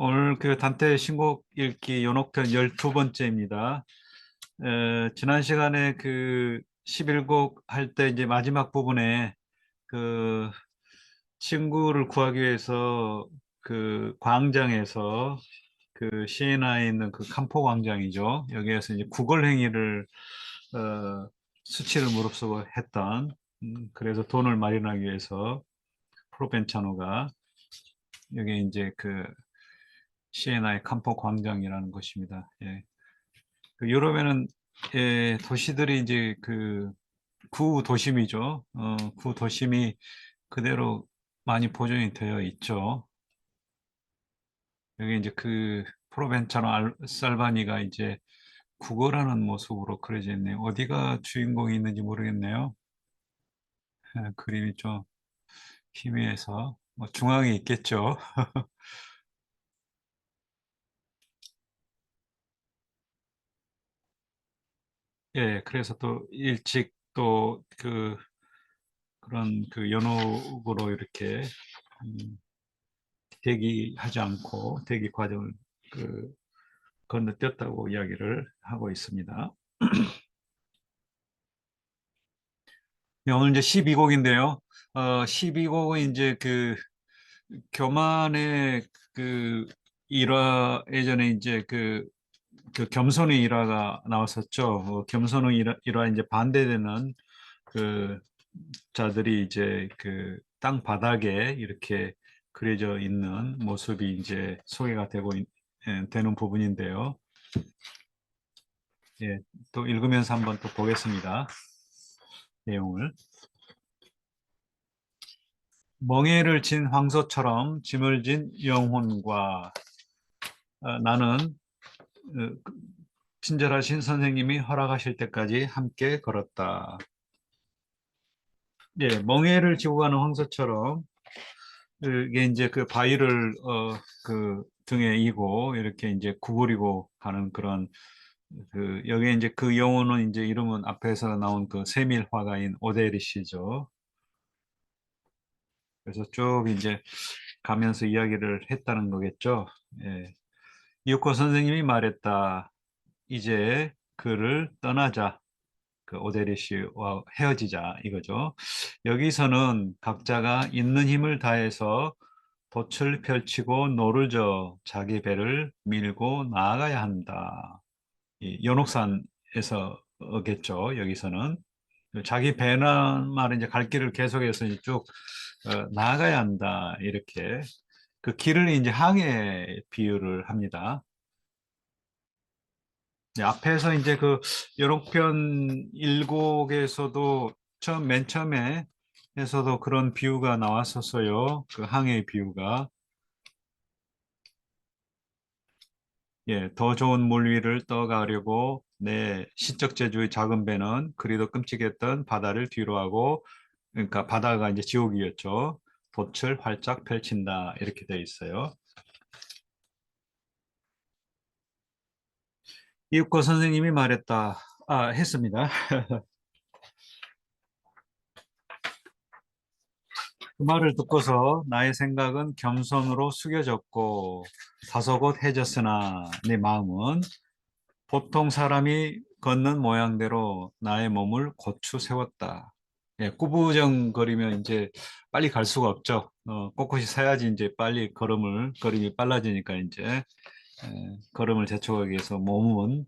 오늘 그 단테 신곡 읽기 연옥편 12번째입니다. 지난 시간에 그 11곡 할 때 이제 마지막 부분에 그 친구를 구하기 위해서 그 광장에서 그 시애나에 있는 그 캄포 광장이죠. 여기에서 이제 구걸 행위를 수치를 무릅쓰고 했던 그래서 돈을 마련하기 위해서 프로벤차노가 여기 이제 그 시애나의 캄포 광장이라는 것입니다. 예. 그 유럽에는 도시들이 이제 그 구도심이죠. 구도심이 그대로 많이 보존이 되어 있죠. 여기 이제 그 프로벤차노 살바니가 이제 구걸하는 모습으로 그려져 있네요. 어디가 주인공이 있는지 모르겠네요. 그림이 좀 희미해서 뭐 중앙에 있겠죠. 예, 그래서 또 일찍 또 그런 그 연옥으로 이렇게 음, 대기하지 않고 대기 과정을 그 건너뛰었다고 이야기를 하고 있습니다. 네, 오늘 이제 12곡인데요. 12곡은 이제 그 교만의 그 일화 예전에 이제 그 겸손의 일화가 나왔었죠. 겸손의 일화 이제 반대되는 그 자들이 이제 그 땅 바닥에 이렇게 그려져 있는 모습이 이제 소개가 되는 부분인데요. 예, 또 읽으면서 한번 또 보겠습니다. 내용을. 멍에를 진 황소처럼 짐을 진 영혼과 나는 친절하신 선생님이 허락하실 때까지 함께 걸었다. 예, 멍에를 지고 가는 황소처럼 이게 이제 그 바위를 그 등에 이고 이렇게 이제 구부리고 가는 그런 그 여기에 이제 그 영혼은 이제 이름은 앞에서 나온 그 세밀 화가인 오데리시죠. 그래서 쭉 이제 가면서 이야기를 했다는 거겠죠. 예. 이윽고 선생님이 말했다. 이제 그를 떠나자. 그 오데리 씨와 헤어지자 이거죠. 여기서는 각자가 있는 힘을 다해서 돛을 펼치고 노를 저 자기 배를 밀고 나아가야 한다. 이 연옥산에서겠죠. 여기서는 자기 배란 말은 이제 갈 길을 계속해서 이제 쭉 나아가야 한다. 이렇게 그 길을 이제 항해 비유를 합니다. 네, 앞에서 이제 그 여록편 일곡에서도 맨 처음에 에서도 그런 비유가 나왔었어요. 그 항해 비유가. 예, 더 좋은 물 위를 떠가려고 내 시적 재주의 작은 배는 그리도 끔찍했던 바다를 뒤로하고 그러니까 바다가 이제 지옥이었죠. 돛을 활짝 펼친다 이렇게 돼 있어요. 이윽고 선생님이 말했다. 했습니다. 그 말을 듣고서 나의 생각은 겸손으로 숙여졌고 다소곳해졌으나 내 마음은 보통 사람이 걷는 모양대로 나의 몸을 고추 세웠다. 예, 꾸부정거리면 이제 빨리 갈 수가 없죠. 꼿꼿이 서야지 이제 빨리 걸음이 빨라지니까 이제 걸음을 재촉하기 위해서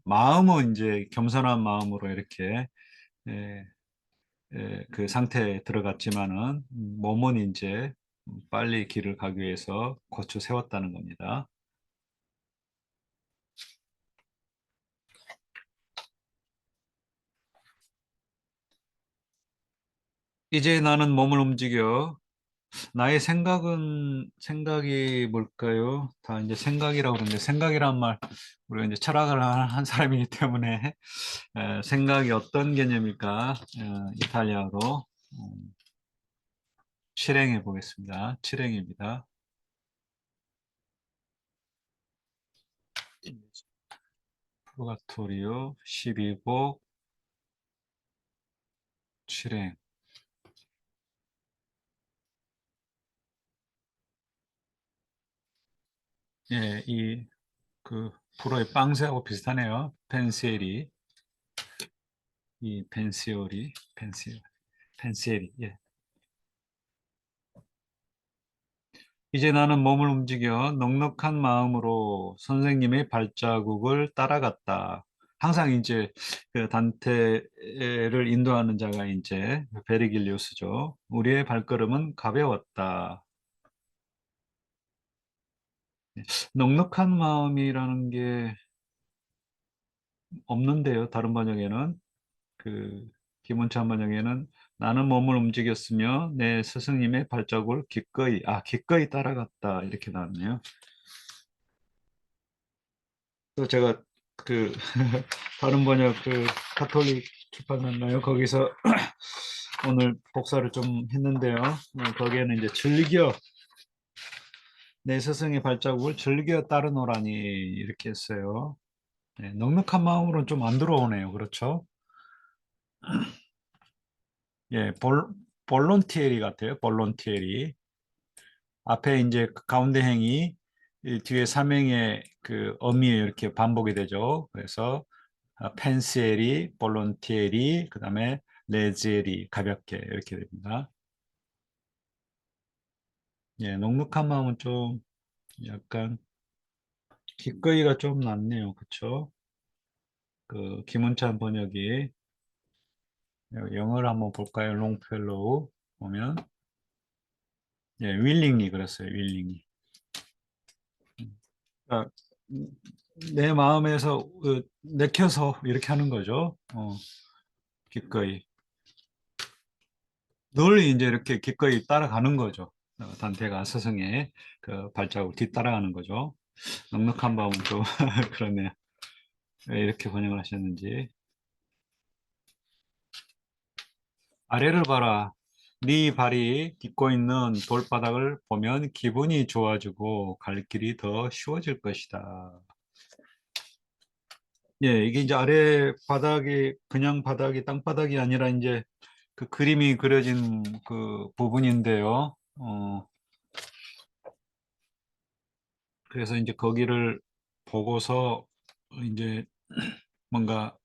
마음은 이제 겸손한 마음으로 이렇게 예, 그 상태에 들어갔지만은 몸은 이제 빨리 길을 가기 위해서 고추 세웠다는 겁니다. 이제 나는 몸을 움직여 나의 생각이 뭘까요? 다 이제 생각이라고 그러는데 생각이란 말 우리가 이제 철학을 한 사람이기 때문에 생각이 어떤 개념일까? 이탈리아로 실행해 보겠습니다. 실행입니다. 프로가토리오 12곡 실행. 예, 그 불어의 빵새하고 비슷하네요. 펜시에리, 이 펜시오리, 펜시에리. 예. 이제 나는 몸을 움직여 넉넉한 마음으로 선생님의 발자국을 따라갔다. 항상 이제 그 단테를 인도하는 자가 이제 베르길리우스죠. 우리의 발걸음은 가벼웠다. 넉넉한 마음이라는 게 없는데요. 다른 번역에는 그 기본차 번역에는 나는 몸을 움직였으며 내 스승님의 발자국을 기꺼이 따라갔다 이렇게 나왔네요. 또 제가 그 다른 번역 그 가톨릭 출판 맞나요? 거기서 오늘 복사를 좀 했는데요. 거기에는 이제 즐겨 내 스승의 발자국을 즐겨 따르노라니 이렇게 했어요. 네, 넉넉한 마음으로는 좀 안 들어오네요. 그렇죠? 예, 볼론티에리 같아요. 볼론티에리. 앞에 이제 그 가운데 행이 이 뒤에 삼행의 그 어미 이렇게 반복이 되죠. 그래서 펜시에리, 볼론티에리, 그다음에 레지에리 가볍게 이렇게 됩니다. 예, 넉넉한 마음은 좀 약간 기꺼이가 좀 낫네요. 그렇죠? 그 김은찬 번역이 영어를 한번 볼까요? 롱펠로우 보면 예, 윌링리 그랬어요. 윌링리. 그러니까 내 마음에서 내켜서 이렇게 하는 거죠. 기꺼이. 늘 이제 이렇게 기꺼이 따라가는 거죠. 단테가 스승의 그 발자국 뒤따라가는 거죠. 넉넉한 마음은 좀 그러네요. 왜 이렇게 번역을 하셨는지. 아래를 봐라. 네 발이 딛고 있는 돌바닥을 보면 기분이 좋아지고 갈 길이 더 쉬워질 것이다. 예, 이게 이제 아래 바닥이 그냥 바닥이 땅바닥이 아니라 이제 그 그림이 그려진 그 부분인데요. 그래서 이제 거기를 보고서 이제 뭔가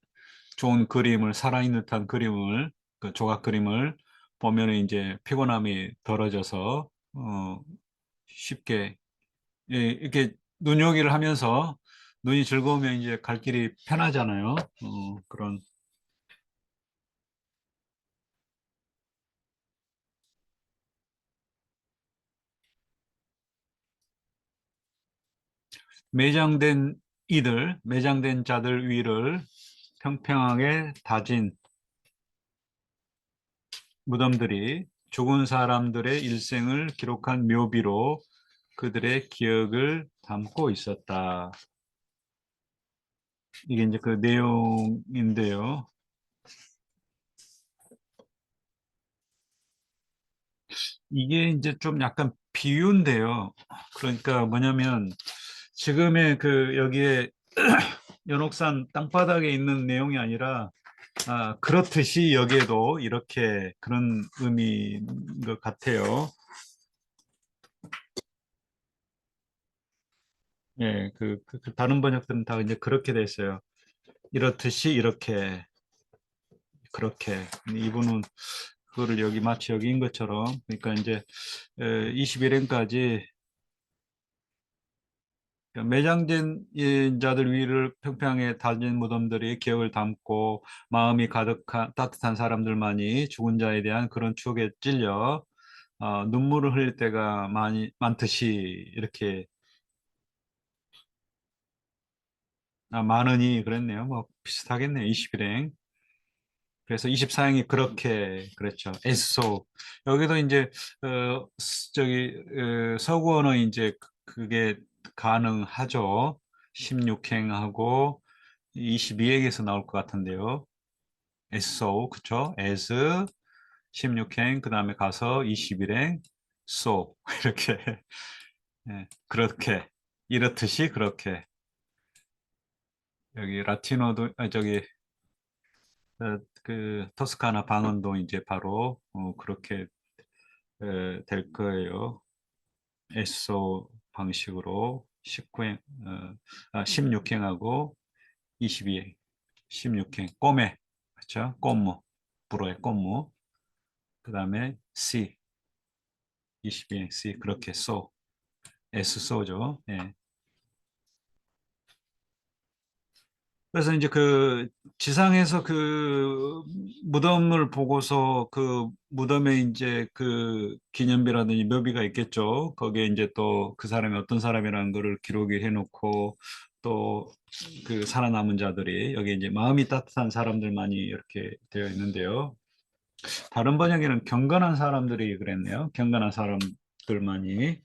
좋은 그림을 살아있는 듯한 그림을 그 조각 그림을 보면 이제 피곤함이 덜어져서 쉽게 예, 이렇게 눈요기를 하면서 눈이 즐거우면 이제 갈 길이 편하잖아요. 그런 매장된 자들 위를 평평하게 다진 무덤들이 죽은 사람들의 일생을 기록한 묘비로 그들의 기억을 담고 있었다. 이게 이제 그 내용인데요. 이게 이제 좀 약간 비유인데요. 그러니까 뭐냐면 지금의 그 여기에 연옥산 땅바닥에 있는 내용이 아니라 그렇듯이 여기에도 이렇게 그런 의미인 것 같아요. 예, 그 다른 번역들은 다 이제 그렇게 돼 있어요. 이렇듯이 이렇게 그렇게 이분은 그거를 여기 마치 여기인 것처럼 그러니까 이제 21행까지 매장된 자들 위를 평평하게 다진 무덤들이 기억을 담고 마음이 가득한 따뜻한 사람들만이 죽은 자에 대한 그런 추억에 찔려 눈물을 흘릴 때가 많듯이 이렇게 많으니 그랬네요. 뭐 비슷하겠네요. 21행. 그래서 24행이 그렇게 그랬죠. 애써 여기도 이제 서구어는 이제 그게 가능하죠. 16행하고 22행에서 나올 것 같은데요. 애써 그쵸? as 16행 그다음에 가서 21행 so 이렇게 예, 그렇게 이렇듯이 그렇게 여기 라틴어도 저기 그 토스카나 방언도 이제 바로 그렇게 될 거예요. 에소 방식으로 19행, 16행하고 22행, 16행, 꼬매, 그렇죠? 꽃무, 불어의 꽃무. 그 다음에 C, 22행 C, 그렇게 쏘, S 쏘죠. 예. 그래서 이제 그 지상에서 그 무덤을 보고서 그 무덤에 이제 그 기념비라든지 묘비가 있겠죠. 거기에 이제 또 그 사람이 어떤 사람이라는 거를 기록을 해놓고 또 그 살아남은 자들이 여기 이제 마음이 따뜻한 사람들만이 이렇게 되어 있는데요. 다른 번역에는 경건한 사람들이 그랬네요. 경건한 사람들만이.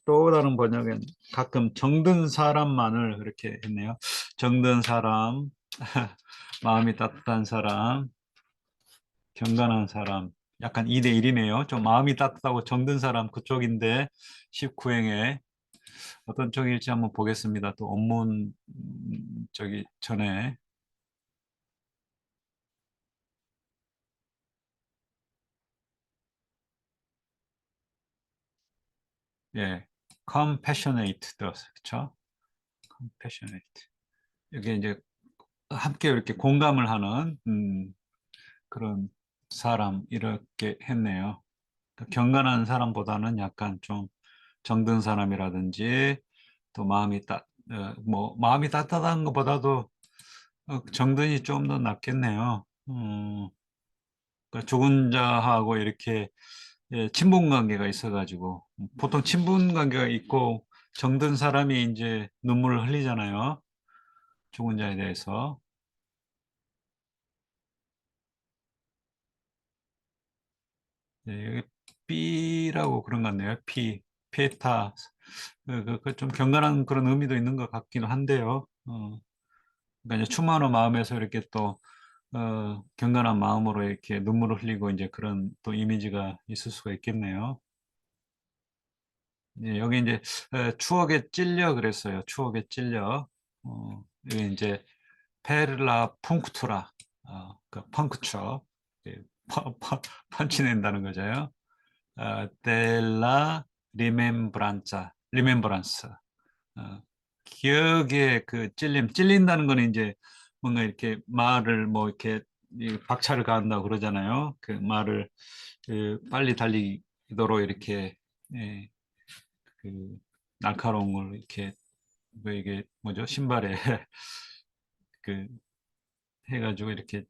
또 다른 번역엔 가끔 정든 사람만을 그렇게 했네요. 정든 사람, 마음이 따뜻한 사람, 경건한 사람. 약간 2대 1이네요. 좀 마음이 따뜻하고 정든 사람 그쪽인데 19행에 어떤 쪽일지 한번 보겠습니다. 또 원문 저기 전에 예, compassionate 들었어요. 그렇죠? compassionate. 이게 이제 함께 이렇게 공감을 하는 그런 사람 이렇게 했네요. 그 경건한 사람보다는 약간 좀 정든 사람이라든지 또 뭐 마음이 따뜻한 것보다도 정든이 좀 더 낫겠네요. 그 죽은 자하고 이렇게 예, 친분 관계가 있어가지고 보통 친분 관계가 있고 정든 사람이 이제 눈물을 흘리잖아요. 죽은 자에 대해서. 예, 여기 B라고 그런 것 같네요. 피에타. 좀 경건한 그런 의미도 있는 것 같기는 한데요. 그러니까 이제 충만한 마음에서 이렇게 또 경건한 마음으로 이렇게 눈물을 흘리고 이제 그런 또 이미지가 있을 수가 있겠네요. 예, 여기 이제 추억에 찔려 그랬어요. 추억에 찔려. 여기 이제 페르라 punk투라, 그 펑크쳐, 예, 펀치 낸다는 거죠. 델라 리멤브란스. 기억에 그 찔린다는 거는 이제 뭔가 이렇게 말을 뭐 이렇게 이 박차를 가한다고 그러잖아요. 그 말을 그 빨리 달리도록 이렇게 예, 그 날카로운 걸 이렇게 뭐 이게 뭐죠? 신발에 그 해가지고 이렇게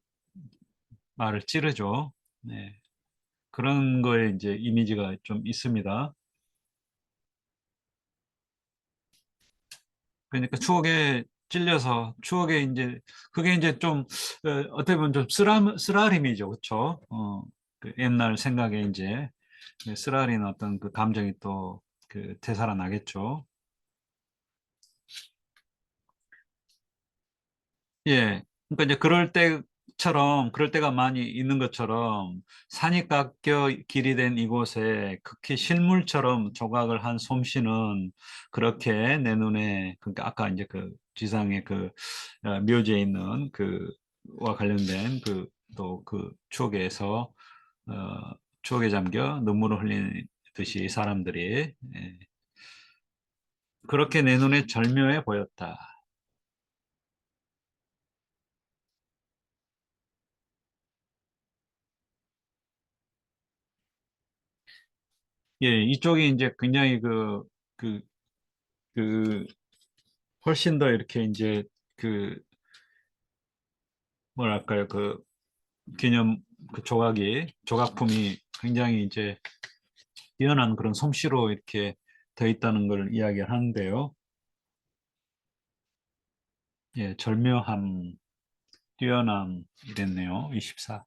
말을 찌르죠. 네. 그런 거에 이제 이미지가 좀 있습니다. 그러니까 추억에 찔려서 추억에 이제 그게 이제 좀 어떻게 보면 좀 쓰라림이죠, 그렇죠? 그 옛날 생각에 이제 쓰라린 어떤 그 감정이 또 그 되살아나겠죠. 예. 그러니까 이제 그럴 때가 많이 있는 것처럼 산이 깎여 길이 된 이곳에 극히 실물처럼 조각을 한 솜씨는 그렇게 내 눈에, 그러니까 아까 이제 그 지상의 그 묘지에 있는 그와 관련된 그 또 그 추억에서 어, 추억에 잠겨 눈물을 흘리듯이 사람들이 예, 그렇게 내 눈에 절묘해 보였다. 예, 이쪽이 이제 굉장히 그, 그, 훨씬 더 이렇게 이제 그, 뭐랄까요, 그 기념 그 조각품이 굉장히 이제 뛰어난 그런 솜씨로 이렇게 돼 있다는 걸 이야기하는데요. 예, 절묘함, 뛰어남 이랬네요. 24.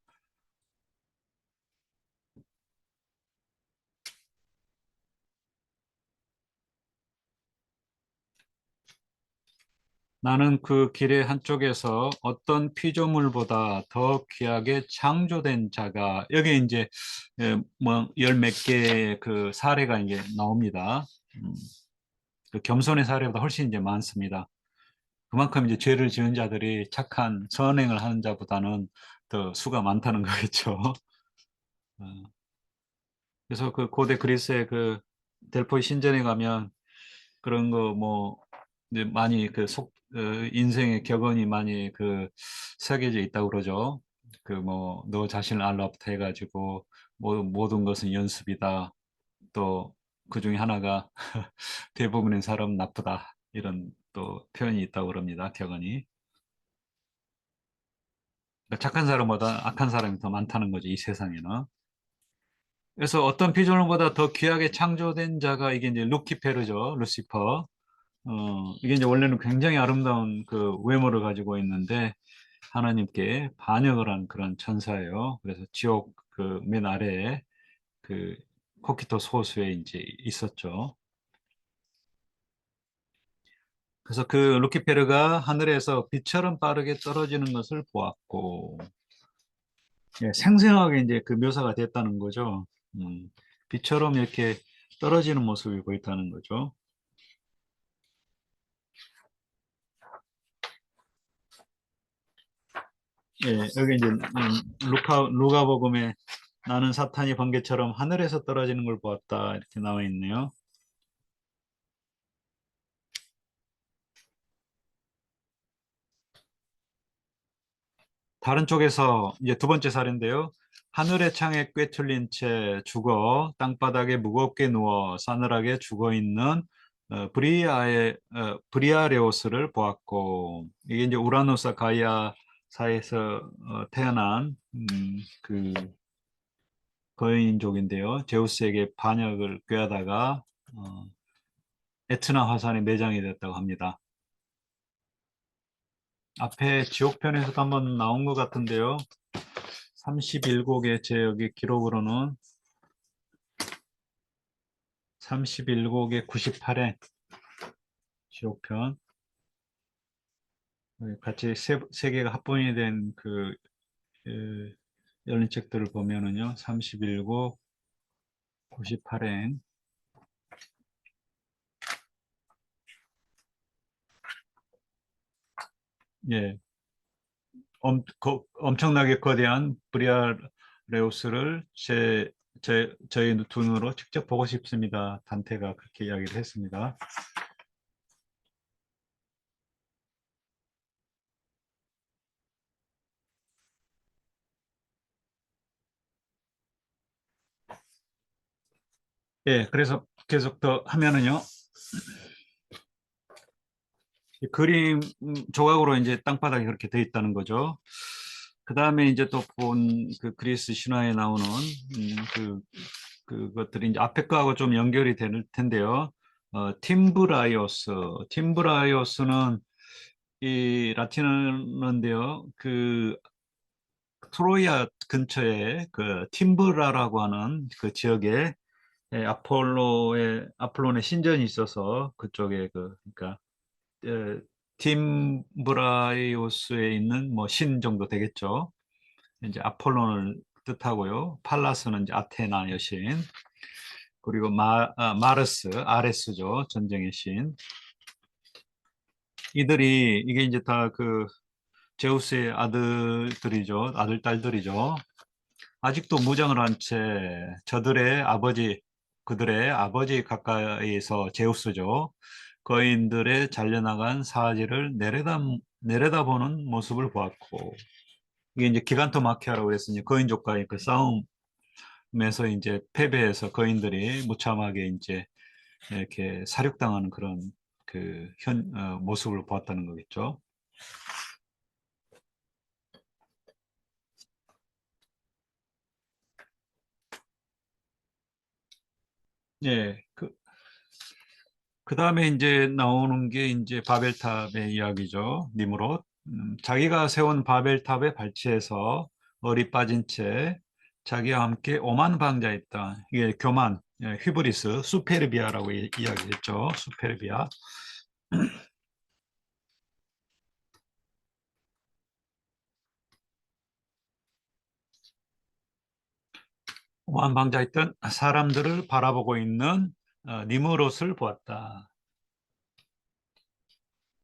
나는 그 길의 한쪽에서 어떤 피조물보다 더 귀하게 창조된 자가 여기 이제 뭐 열 몇 개의 그 사례가 이제 나옵니다. 음, 그 겸손의 사례보다 훨씬 이제 많습니다. 그만큼 이제 죄를 지은 자들이 착한 선행을 하는 자보다는 더 수가 많다는 거겠죠. 어, 그래서 그 고대 그리스의 그 델포이 신전에 가면 그런 거 뭐 이제 많이 인생의 격언이 많이 새겨져 있다고 그러죠. 그 뭐 너 자신을 알라부터 해가지고 모든 것은 연습이다. 또 그 중에 하나가 대부분의 사람은 나쁘다. 이런 또 표현이 있다고 그럽니다. 격언이. 그러니까 착한 사람보다 악한 사람이 더 많다는 거죠. 이 세상에는. 그래서 어떤 피조물보다 더 귀하게 창조된 자가 이게 이제 루키페르죠. 루시퍼. 이게 이제 원래는 굉장히 아름다운 그 외모를 가지고 있는데 하나님께 반역을 한 그런 천사예요. 그래서 지옥 그 맨 아래에 그 코키토 소수에 이제 있었죠. 그래서 그 루키페르가 하늘에서 빛처럼 빠르게 떨어지는 것을 보았고, 예, 생생하게 이제 그 묘사가 됐다는 거죠. 빛처럼 이렇게 떨어지는 모습이 보였다는 거죠. 예, 여기 이제 루가복음에 나는 사탄이 번개처럼 하늘에서 떨어지는 걸 보았다 이렇게 나와 있네요. 다른 쪽에서 이제 두 번째 사례인데요. 하늘의 창에 꿰뚫린 채 죽어 땅바닥에 무겁게 누워 싸늘하게 죽어 있는 브리아레오스를 보았고 이게 이제 우라노스와 가이아 사이에서 태어난 그 거인족인데요. 제우스에게 반역을 꾀하다가 어, 에트나 화산에 매장이 됐다고 합니다. 앞에 지옥편에서도 한번 나온 것 같은데요. 31곡의 제 여기 기록으로는 31곡의 98회 지옥편 같이 세 개가 합본이 된 열린 책들을 보면은요. 31곡 98행 예, 엄청나게 거대한 브리아레우스를 저희 두 눈으로 직접 보고 싶습니다. 단테가 그렇게 이야기를 했습니다. 예, 그래서 계속 더 하면은요. 이 그림 조각으로 이제 땅바닥이 그렇게 돼 있다는 거죠. 그 다음에 이제 또 본 그 그리스 신화에 나오는 그것들이 이제 앞에 거하고 좀 연결이 될 텐데요. 팀브라이오스는 이 라틴어인데요. 그 트로이아 근처에 그 팀브라라고 하는 그 지역에 아폴론의 신전이 있어서 그쪽에 그러니까 에, 팀브라이오스에 있는 뭐 신 정도 되겠죠. 이제 아폴론을 뜻하고요. 팔라스는 이제 아테나 여신. 그리고 마르스, 아레스죠. 전쟁의 신. 이게 이제 다 그 제우스의 아들들이죠. 아들, 딸들이죠. 아직도 무장을 한 채 그들의 아버지 가까이서 제우스죠. 거인들의 잘려나간 사지를 내려다보는 모습을 보았고, 이게 이제 기간토마키아라고 그랬으니 거인족과의 그 싸움에서 이제 패배해서 거인들이 무참하게 이제 이렇게 사륙당하는 그런 모습을 보았다는 거겠죠. 예, 그 다음에 이제 나오는 게 이제 바벨탑의 이야기죠. 니무롯. 자기가 세운 바벨탑에 발치해서 얼이 빠진 채 자기와 함께 오만 방자했다. 이게 교만, 휘브리스, 수페르비아라고 이야기했죠. 수페르비아. 오만 방자했던 사람들을 바라보고 있는 니무롯을 보았다.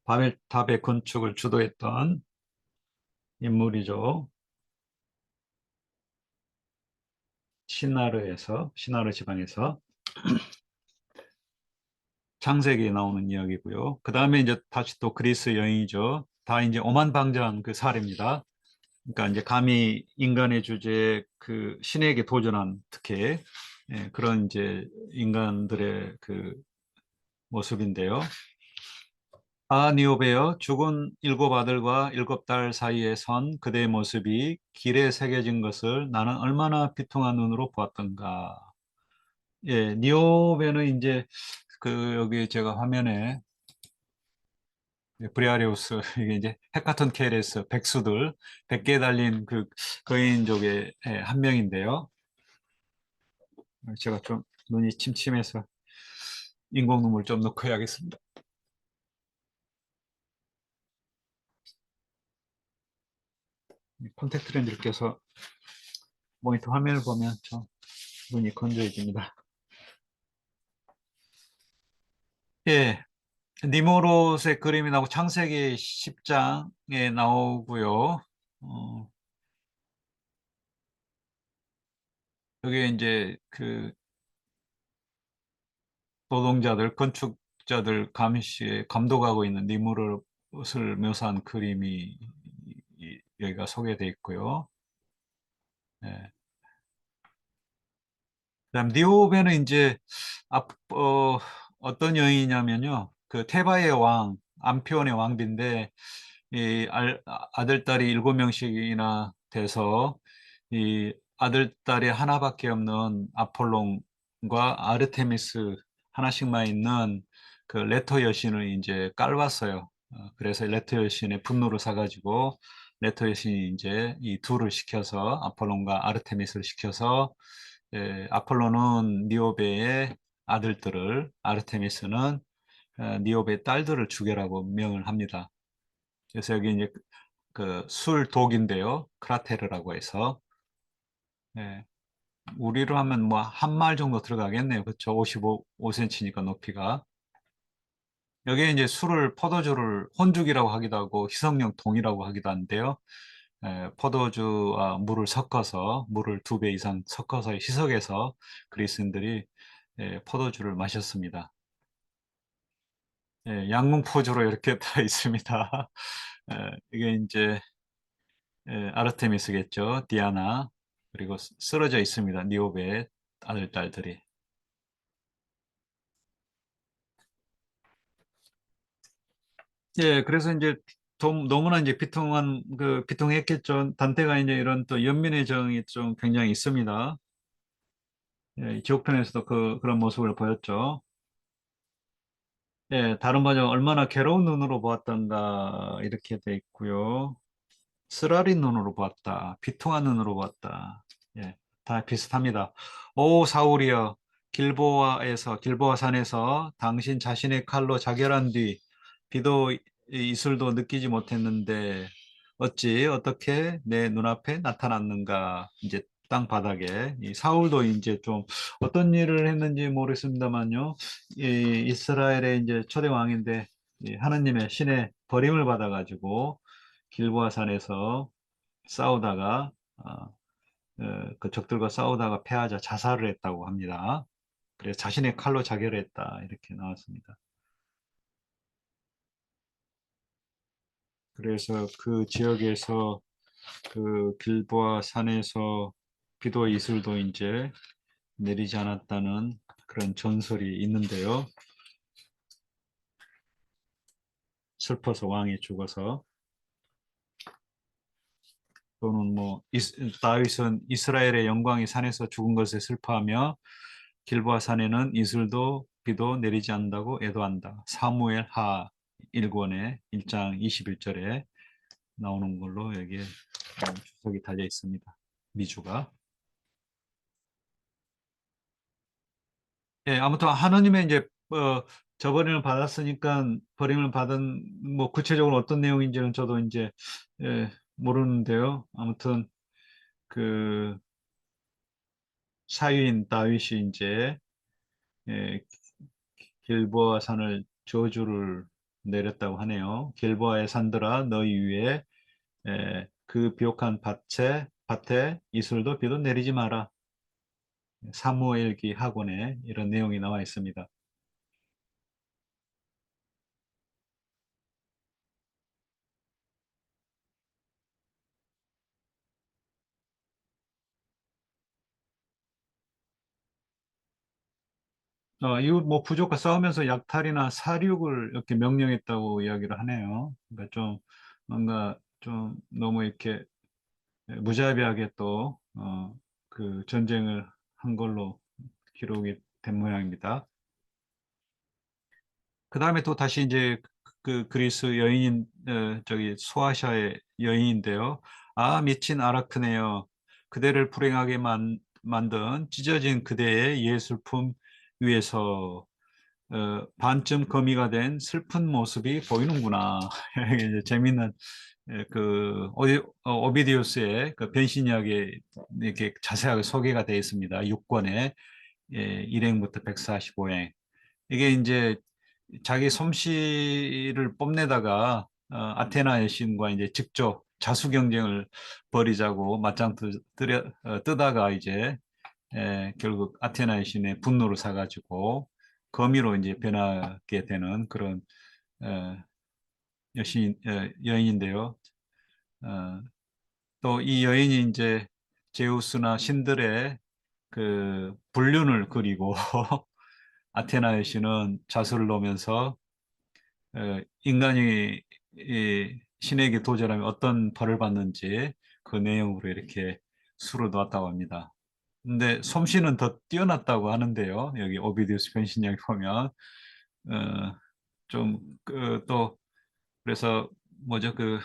바벨탑의 건축을 주도했던 인물이죠. 시나르 지방에서 창세기에 나오는 이야기고요. 그 다음에 이제 다시 또 그리스 여인이죠. 다 이제 오만방자한 그 사례입니다. 그러니까 이제 감히 인간의 주제에 그 신에게 도전한 특히 그런 이제 인간들의 그 모습인데요. 아, 니오베여, 죽은 일곱 아들과 일곱 딸 사이에 선 그대의 모습이 길에 새겨진 것을 나는 얼마나 비통한 눈으로 보았던가. 예, 니오베는 이제 그 여기 제가 화면에 브리아리우스 이게 이제 헤카톤 케레스 백수들 100개 달린 그 거인족의 한 명인데요. 제가 좀 눈이 침침해서 인공 눈물 좀 넣고 해야겠습니다. 콘택트 렌즈를 껴서 모니터 화면을 보면 좀 눈이 건조해집니다. 예, 니모롯의 그림이 나오고 창세기 10장에 나오고요. 어, 여기 이제 그 노동자들, 건축자들 감시에 감독하고 있는 니모롯을 묘사한 그림이 여기가 소개되어 있고요. 예. 그다음 니오베는 이제 어떤 여인이냐면요. 그 테바의 왕, 암피온의 왕비인데 이 아들, 딸이 7명씩이나 돼서 이 아들, 딸이 하나밖에 없는 아폴론과 아르테미스 하나씩만 있는 그 레토 여신을 이제 깔봤어요. 그래서 레토 여신의 분노를 사가지고 레토 여신이 이제 이 둘을 시켜서 아폴론과 아르테미스를 시켜서 아폴로는 니오베의 아들들을 아르테미스는 니오베의 딸들을 죽여라고 명을 합니다. 그래서 여기 이제 그 술독인데요. 크라테르라고 해서 예, 우리로 하면 뭐 한 말 정도 들어가겠네요. 그렇죠? 55cm니까 높이가. 여기에 이제 술을 포도주를 혼죽이라고 하기도 하고 희석용 동이라고 하기도 하는데요. 포도주와 물을 섞어서 물을 2배 이상 섞어서 희석해서 그리스인들이 포도주를 마셨습니다. 양문포주로 이렇게 다 있습니다. 이게 이제 아르테미스겠죠. 디아나 그리고 쓰러져 있습니다. 니오베의 아들 딸들이. 예, 그래서 이제 너무나 이제 비통했겠죠. 단테가 이제 이런 또 연민의 정이 좀 굉장히 있습니다. 예, 지옥편에서도 그런 모습을 보였죠. 예, 다른 버전 얼마나 괴로운 눈으로 보았던가 이렇게 돼 있고요. 쓰라린 눈으로 보았다. 비통한 눈으로 보았다. 예, 다 비슷합니다. 오 사울이여 길보아 산에서 당신 자신의 칼로 자결한 뒤 비도 이슬도 느끼지 못했는데 어찌 어떻게 내 눈앞에 나타났는가. 이제 땅 바닥에 이 사울도 이제 좀 어떤 일을 했는지 모르겠습니다만요. 이 이스라엘의 이제 초대 왕인데 이 하나님의 신의 버림을 받아가지고 길보아 산에서 싸우다가 그 적들과 싸우다가 패하자 자살을 했다고 합니다. 그래서 자신의 칼로 자결했다 이렇게 나왔습니다. 그래서 그 지역에서 그 길보아 산에서 비도 이슬도 이제 내리지 않았다는 그런 전설이 있는데요. 슬퍼서 왕이 죽어서 또는 뭐 다윗은 이스라엘의 영광이 산에서 죽은 것에 슬퍼하며 길보아 산에는 이슬도 비도 내리지 않는다고 애도한다. 사무엘 하 1권의 1장 21절에 나오는 걸로 여기에 주석이 달려 있습니다. 미주가. 예, 아무튼 하나님의 이제 저버림을 받았으니까 버림을 받은 뭐 구체적으로 어떤 내용인지는 저도 이제 모르는데요. 아무튼 그 사위인 다윗이 이제 예, 길보아 산을 저주를 내렸다고 하네요. 길보아의 산들아 너희 위에 그 비옥한 밭에 이슬도 비도 내리지 마라. 사무엘기 학원에 이런 내용이 나와 있습니다. 이후 뭐 부족과 싸우면서 약탈이나 살육을 이렇게 명령했다고 이야기를 하네요. 그러니까 좀 뭔가 좀 너무 이렇게 무자비하게 또 그 전쟁을 한 걸로 기록이 된 모양입니다. 그 다음에 또 다시 이제 그 그리스 여인인 저기 소아샤의 여인인데요. 아 미친 아라크네여 그대를 불행하게 만든 찢어진 그대의 예술품 위에서 반쯤 거미가 된 슬픈 모습이 보이는구나. 이게 이제 재밌는 오비디우스의 그 변신 이야기 이렇게 자세하게 소개가 되어 있습니다. 6권에 일행부터 145행. 이게 이제 자기 솜씨를 뽐내다가 아테나 여신과 이제 직접 자수 경쟁을 벌이자고 맞짱 뜨다가 이제 결국 아테나 여신의 분노를 사가지고 거미로 이제 변하게 되는 그런 어, 여인인데요. 어, 또 이 여인이 이제 제우스나 신들의 그 불륜을 그리고 아테나 여신은 자수를 놓으면서 인간이 이 신에게 도전하면 어떤 벌을 받는지 그 내용으로 이렇게 수를 놓았다고 합니다. 근데 솜씨는 더 뛰어났다고 하는데요. 여기 오비디우스 변신약에 보면 좀 또 그래서 뭐죠 그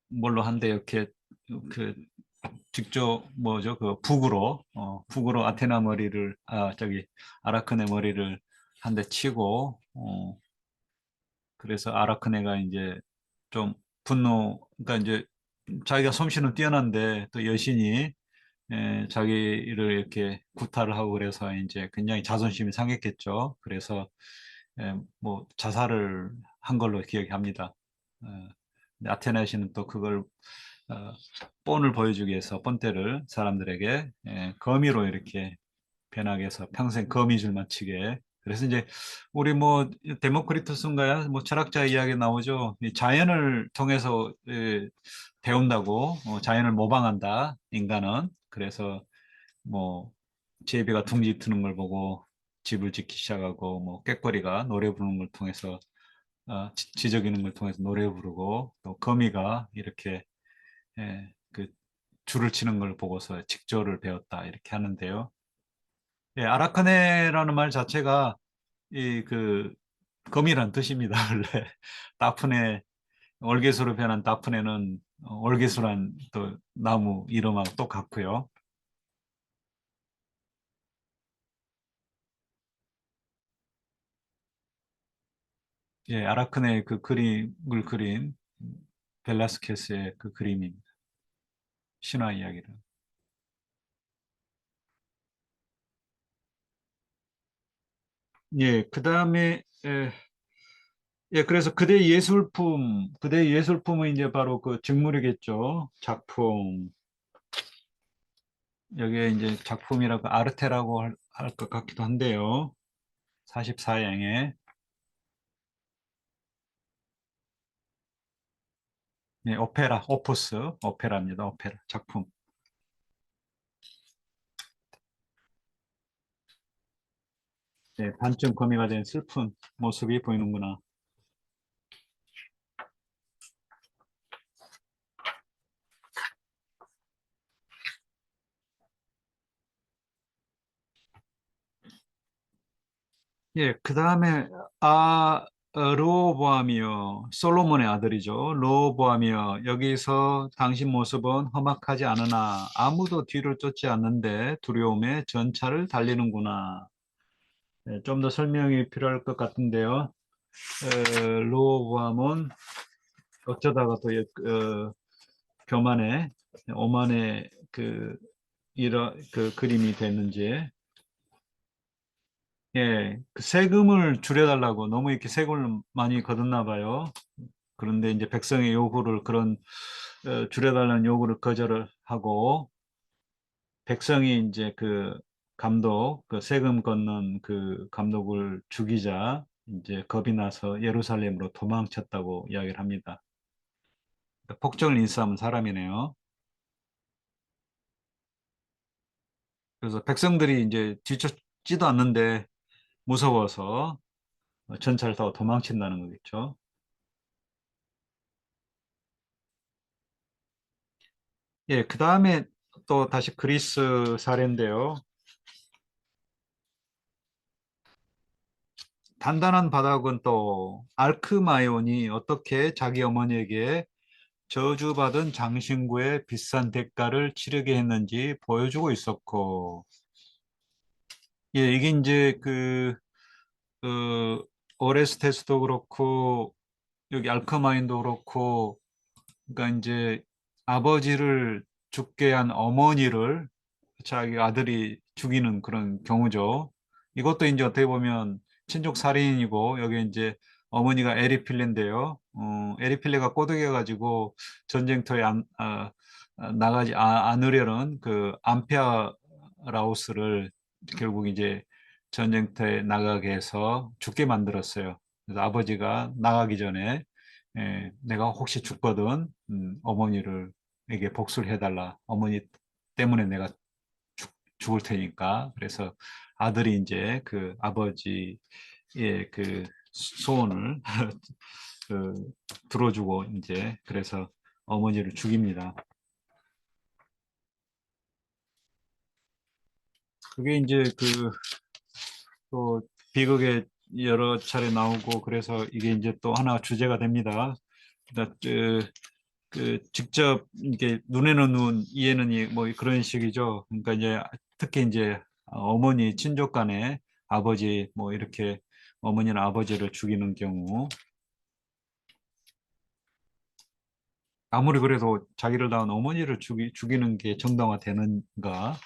뭘로 한데 이렇게 그 직접 뭐죠 그 북으로 아테나 머리를 저기 아라크네 머리를 한 대 치고 그래서 아라크네가 이제 좀 그러니까 이제 자기가 솜씨는 뛰어난데 또 여신이 자기를 이렇게 구타를 하고 그래서 이제 굉장히 자존심이 상했겠죠. 그래서 뭐 자살을 한 걸로 기억이 합니다. 어, 근데 아테나 여신은 또 그걸 어, 뻔을 보여주기 위해서 뻔때를 사람들에게 거미로 이렇게 변하게 해서 평생 거미줄만 치게. 그래서 이제 우리 뭐 데모크리투스인가요? 뭐 철학자 이야기 나오죠. 이 자연을 통해서 배운다고 자연을 모방한다 인간은. 그래서 뭐 제비가 둥지 트는 걸 보고 집을 짓기 시작하고 뭐 꾀꼬리가 노래 부르는 걸 통해서 지저귀는 걸 통해서 노래 부르고 또 거미가 이렇게 그 줄을 치는 걸 보고서 직조를 배웠다 이렇게 하는데요. 예, 아라카네라는 말 자체가 이 그 검이란 뜻입니다. 원래 다프네 월계수로 변한 다프네는 월계수란 또 나무 이름하고 똑같고요. 예, 아라크네 그 그림을 그린 벨라스케스의 그 그림입니다. 신화 이야기를. 예, 그다음에 그래서 그대 예술품은 이제 바로 그 직물이겠죠. 작품. 여기에 이제 작품이라고 아르테라고 할 것 같기도 한데요. 44행에 오페라, 오프스, 오페라입니다. 오페라 작품. 반쯤 거미가 된 슬픈 모습이 보이는구나. 그 다음에 르호보암이요. 솔로몬의 아들이죠. 르호보암이요. 여기서 당신 모습은 험악하지 않으나 아무도 뒤를 쫓지 않는데 두려움에 전차를 달리는구나. 좀 더 설명이 필요할 것 같은데요. 르호보암은 어쩌다가 또 교만의 오만의 이런 그 그림이 됐는지 그 세금을 줄여달라고 너무 이렇게 세금을 많이 거뒀나 봐요. 그런데 이제 백성의 요구를 줄여달라는 요구를 거절을 하고 백성이 이제 그 감독, 그 세금 걷는 그 감독을 죽이자 이제 겁이 나서 예루살렘으로 도망쳤다고 이야기를 합니다. 그러니까 폭정을 인수하면 사람이네요. 그래서 백성들이 이제 뒤쫓지도 않는데 무서워서 전차를 타고 도망친다는 거겠죠. 예, 그 다음에 또 다시 그리스 사례인데요. 단단한 바닥은 또 알크마이온이 어떻게 자기 어머니에게 저주받은 장신구의 비싼 대가를 치르게 했는지 보여주고 있었고, 예, 이게 이제 오레스테스도 그렇고, 여기 알크마인도 그렇고, 그러니까 이제 아버지를 죽게 한 어머니를 자기 아들이 죽이는 그런 경우죠. 이것도 이제 어떻게 보면 친족 살인이고 여기 이제 어머니가 에리필레인데요. 에리필레가 꼬드겨가지고 전쟁터에 나가지 않으려는 그 암페아라우스를 결국 이제 전쟁터에 나가게 해서 죽게 만들었어요. 그래서 아버지가 나가기 전에 내가 혹시 죽거든 어머니를 에게 복수를 해달라. 어머니 때문에 내가 죽을 테니까. 그래서 아들이 이제 그 아버지의 그 소원을 그 들어주고 이제 그래서 어머니를 죽입니다. 그게 이제 또 비극에 여러 차례 나오고 그래서 이게 이제 또 하나 주제가 됩니다. 그러니까 직접 이게 눈에는 눈, 이에는 이, 뭐 그런 식이죠. 그러니까 이제 특히 이제 어머니 친족 간에 아버지 뭐 이렇게 어머니는 아버지를 죽이는 경우 아무리 그래도 자기를 낳은 어머니를 죽이는 게 정당화되는가?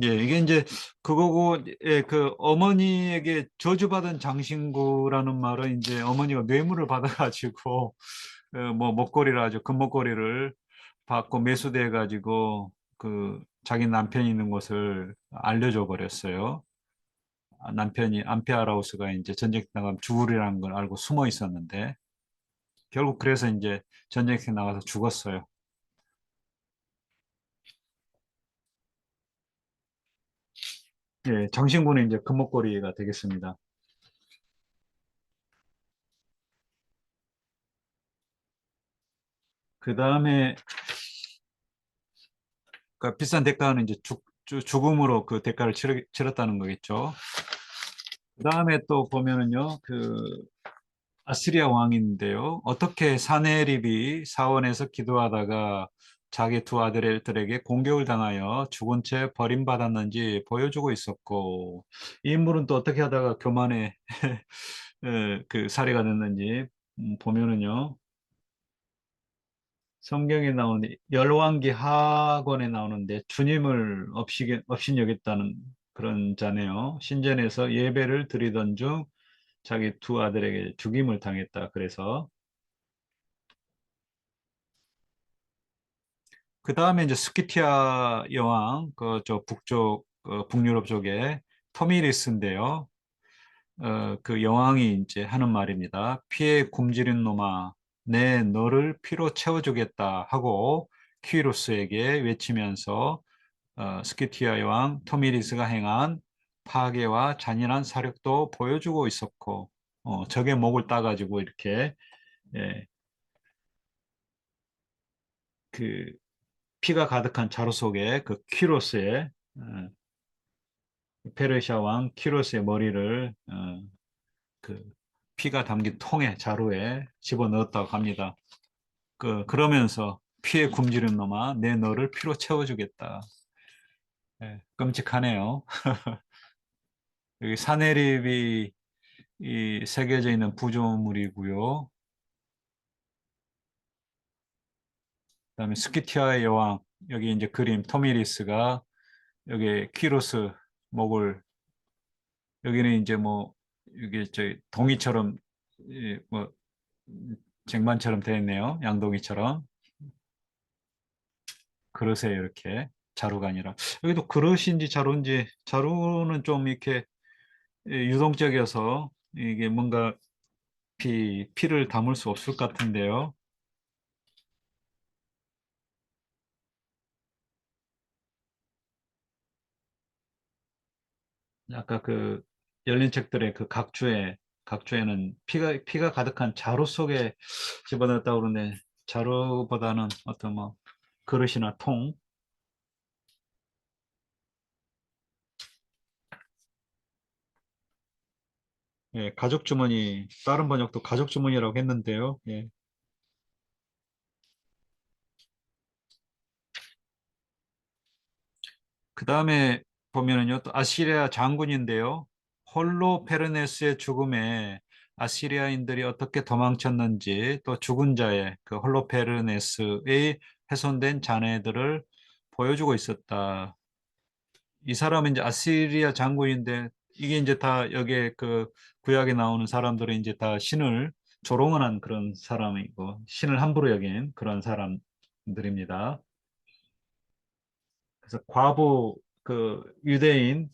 예, 이게 이제 그거고, 예, 그 어머니에게 저주받은 장신구라는 말은 이제 어머니가 뇌물을 받아가지고, 뭐 목걸이를 아주 금목걸이를 받고 매수돼 가지고 자기 남편이 있는 곳을 알려줘 버렸어요. 남편이 암페아라우스가 이제 전쟁 나가면 죽으리라는 걸 알고 숨어 있었는데 결국 그래서 이제 전쟁에 나가서 죽었어요. 예, 장신구는 이제 금목걸이가 되겠습니다. 그 다음에 그 비싼 대가는 이제 죽음으로 그 대가를 치렀다는 거겠죠. 그 다음에 또 보면은요, 아시리아 왕인데요. 어떻게 사네립이 사원에서 기도하다가 자기 두 아들들에게 공격을 당하여 죽은 채 버림받았는지 보여주고 있었고, 이 인물은 또 어떻게 하다가 교만에 그 살해가 됐는지 보면은요. 성경에 나오는 열왕기 하권에 나오는데 주님을 업신여겼다는 그런 자네요. 신전에서 예배를 드리던 중 자기 두 아들에게 죽임을 당했다. 그래서 그 다음에 이제 스키티아 여왕, 저 북쪽, 북유럽 쪽에 터미리스인데요. 그 여왕이 이제 하는 말입니다. 피에 굶주린 놈아, 내 너를 피로 채워주겠다 하고 퀴로스에게 외치면서 스키티아 여왕 토미리스가 행한 파괴와 잔인한 사력도 보여주고 있었고, 적의 목을 따가지고 이렇게 예, 그 피가 가득한 자루 속에 그 퀴로스의 페르시아 왕 키로스의 머리를 그 피가 담긴 통에 자루에 집어넣었다고 합니다. 그러면서 피에 굶주린 놈아 내 너를 피로 채워주겠다. 예, 끔찍하네요. 여기 사내립이 이 새겨져 있는 구조물이고요. 그다음에 스키티아의 여왕 여기 이제 그림 토미리스가 여기 키로스 목을 여기는 이제 뭐 이게 저 동이처럼 뭐 쟁반처럼 되어 있네요. 양동이처럼. 그릇에 이렇게 자루가 아니라. 여기도 그릇인지 자루인지, 자루는 좀 이렇게 유동적이어서 이게 뭔가 피를 담을 수 없을 것 같은데요. 아까 그 열린 책들의 그 각주에는 피가 가득한 자루 속에 집어넣었다고 그러는데, 자루보다는 어떤 뭐 그릇이나 통. 예, 가죽 주머니, 다른 번역도 가죽 주머니라고 했는데요. 예. 그 다음에 보면은요, 또 아시리아 장군인데요. 홀로페르네스의 죽음에 아시리아인들이 어떻게 도망쳤는지, 또 죽은 자의 그 홀로페르네스의 훼손된 자네들을 보여주고 있었다. 이 사람은 이제 아시리아 장군인데, 이게 이제 다 여기에 그 구약에 나오는 사람들은 이제 다 신을 조롱을 한 그런 사람이고, 신을 함부로 여긴 그런 사람들입니다. 그래서 과부, 그 유대인인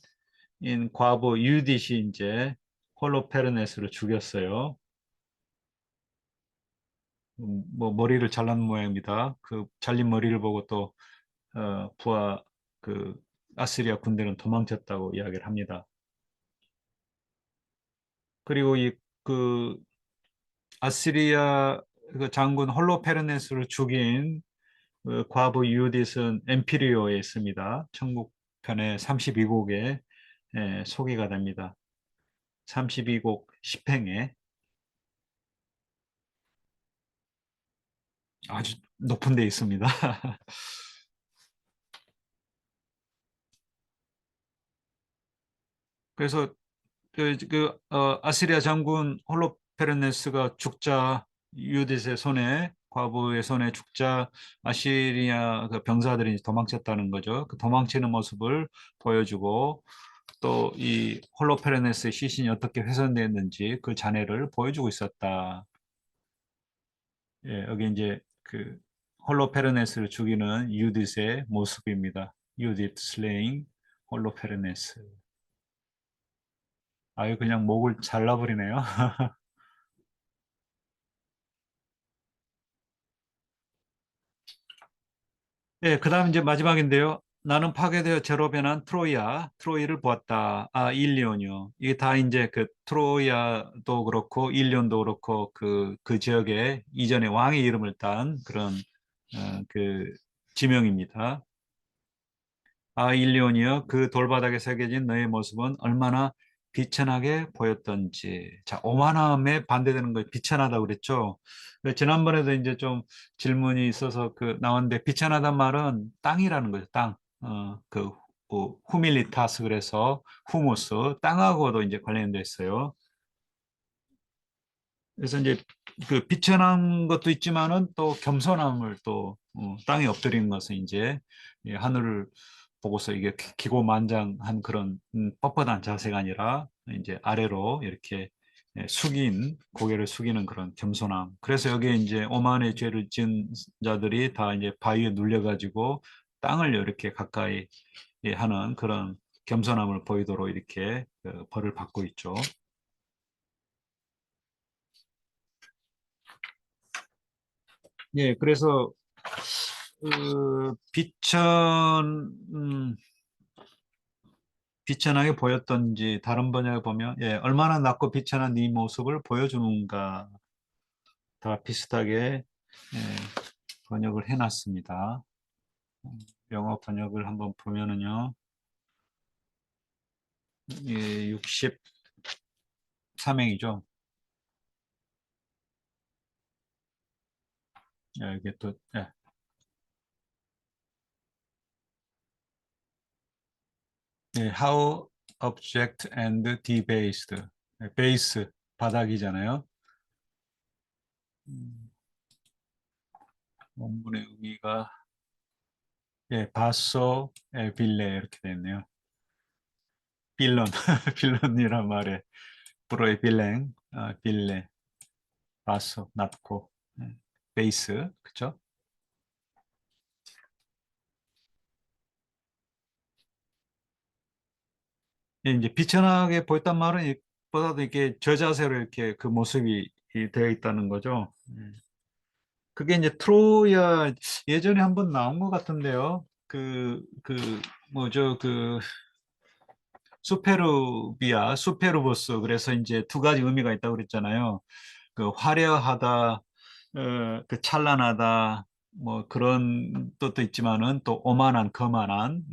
과부 유딧이 이제 홀로페르네스를 죽였어요. 뭐 머리를 잘랐 모양입니다. 그 잘린 머리를 보고 또 부하 그 아시리아 군대는 도망쳤다고 이야기를 합니다. 그리고 이 그 아시리아 그 장군 홀로페르네스를 죽인 그 과부 유딧은 엠피리오에 있습니다. 천국편의 32곡에 소개가 됩니다. 32곡 10행에 아주 높은 데 있습니다. 그래서 아시리아 장군 홀로페르네스가 죽자, 유디스의 손에, 과부의 손에 죽자 아시리아 그 병사들이 도망쳤다는 거죠. 그 도망치는 모습을 보여주고, 또 이 홀로페르네스의 시신이 어떻게 훼손됐는지 그 잔해를 보여주고 있었다. 예, 여기 이제 그 홀로페르네스를 죽이는 유디스의 모습입니다. 유디스 슬레잉 홀로페르네스. 아유, 그냥 목을 잘라버리네요. 예, 그 다음 이제 마지막인데요. 나는 파괴되어 제로 변한 트로이를 보았다. 아, 일리온이요. 이게 다 이제 그 트로이아도 그렇고, 일리온도 그렇고, 그 지역에 이전에 왕의 이름을 딴 그런, 그 지명입니다. 아, 일리온이여, 그 돌바닥에 새겨진 너의 모습은 얼마나 비천하게 보였던지. 자, 오만함에 반대되는 거 비천하다고 그랬죠. 지난번에도 이제 좀 질문이 있어서 그 나왔는데, 비천하단 말은 땅이라는 거죠, 땅. 후밀리타스, 그래서 후무스, 땅하고도 이제 관련돼 있어요. 그래서 이제 그 비천한 것도 있지만은 또 겸손함을 또 땅에 엎드리는 것은 이제 하늘을 보고서 이게 기고만장한 그런 뻣뻣한 자세가 아니라 이제 아래로 이렇게 고개를 숙이는 그런 겸손함. 그래서 여기에 이제 오만의 죄를 지은 자들이 다 이제 바위에 눌려가지고 땅을 이렇게 가까이 하는 그런 겸손함을 보이도록 이렇게 벌을 받고 있죠. 예, 그래서 비천하게 보였던지 다른 번역에 보면 얼마나 낮고 비천한 네 모습을 보여주는가 다 비슷하게 번역을 해놨습니다. 영어 번역을 한번 보면은요, 63행이죠. 이게 또 how object and debased, 베이스 바닥이잖아요. 음, 원문의 의미가 바소 빌레 이렇게 됐네요. 빌런, 빌런이란 말에 불어의 빌랭, 빌레, 바소, 낮고. 베이스, 그쵸? 예, 이제 비천하게 보였단 말은 보다도 이렇게 저자세로 이렇게 그 모습이 되어 있다는 거죠. 그게 이제 트로이아 예전에 한번 나온 것 같은데요. 뭐죠, 수페르비아, 수페르보스. 그래서 이제 두 가지 의미가 있다고 그랬잖아요. 그 화려하다, 그 찬란하다, 뭐 그런 뜻도 있지만은 또 오만한, 거만한,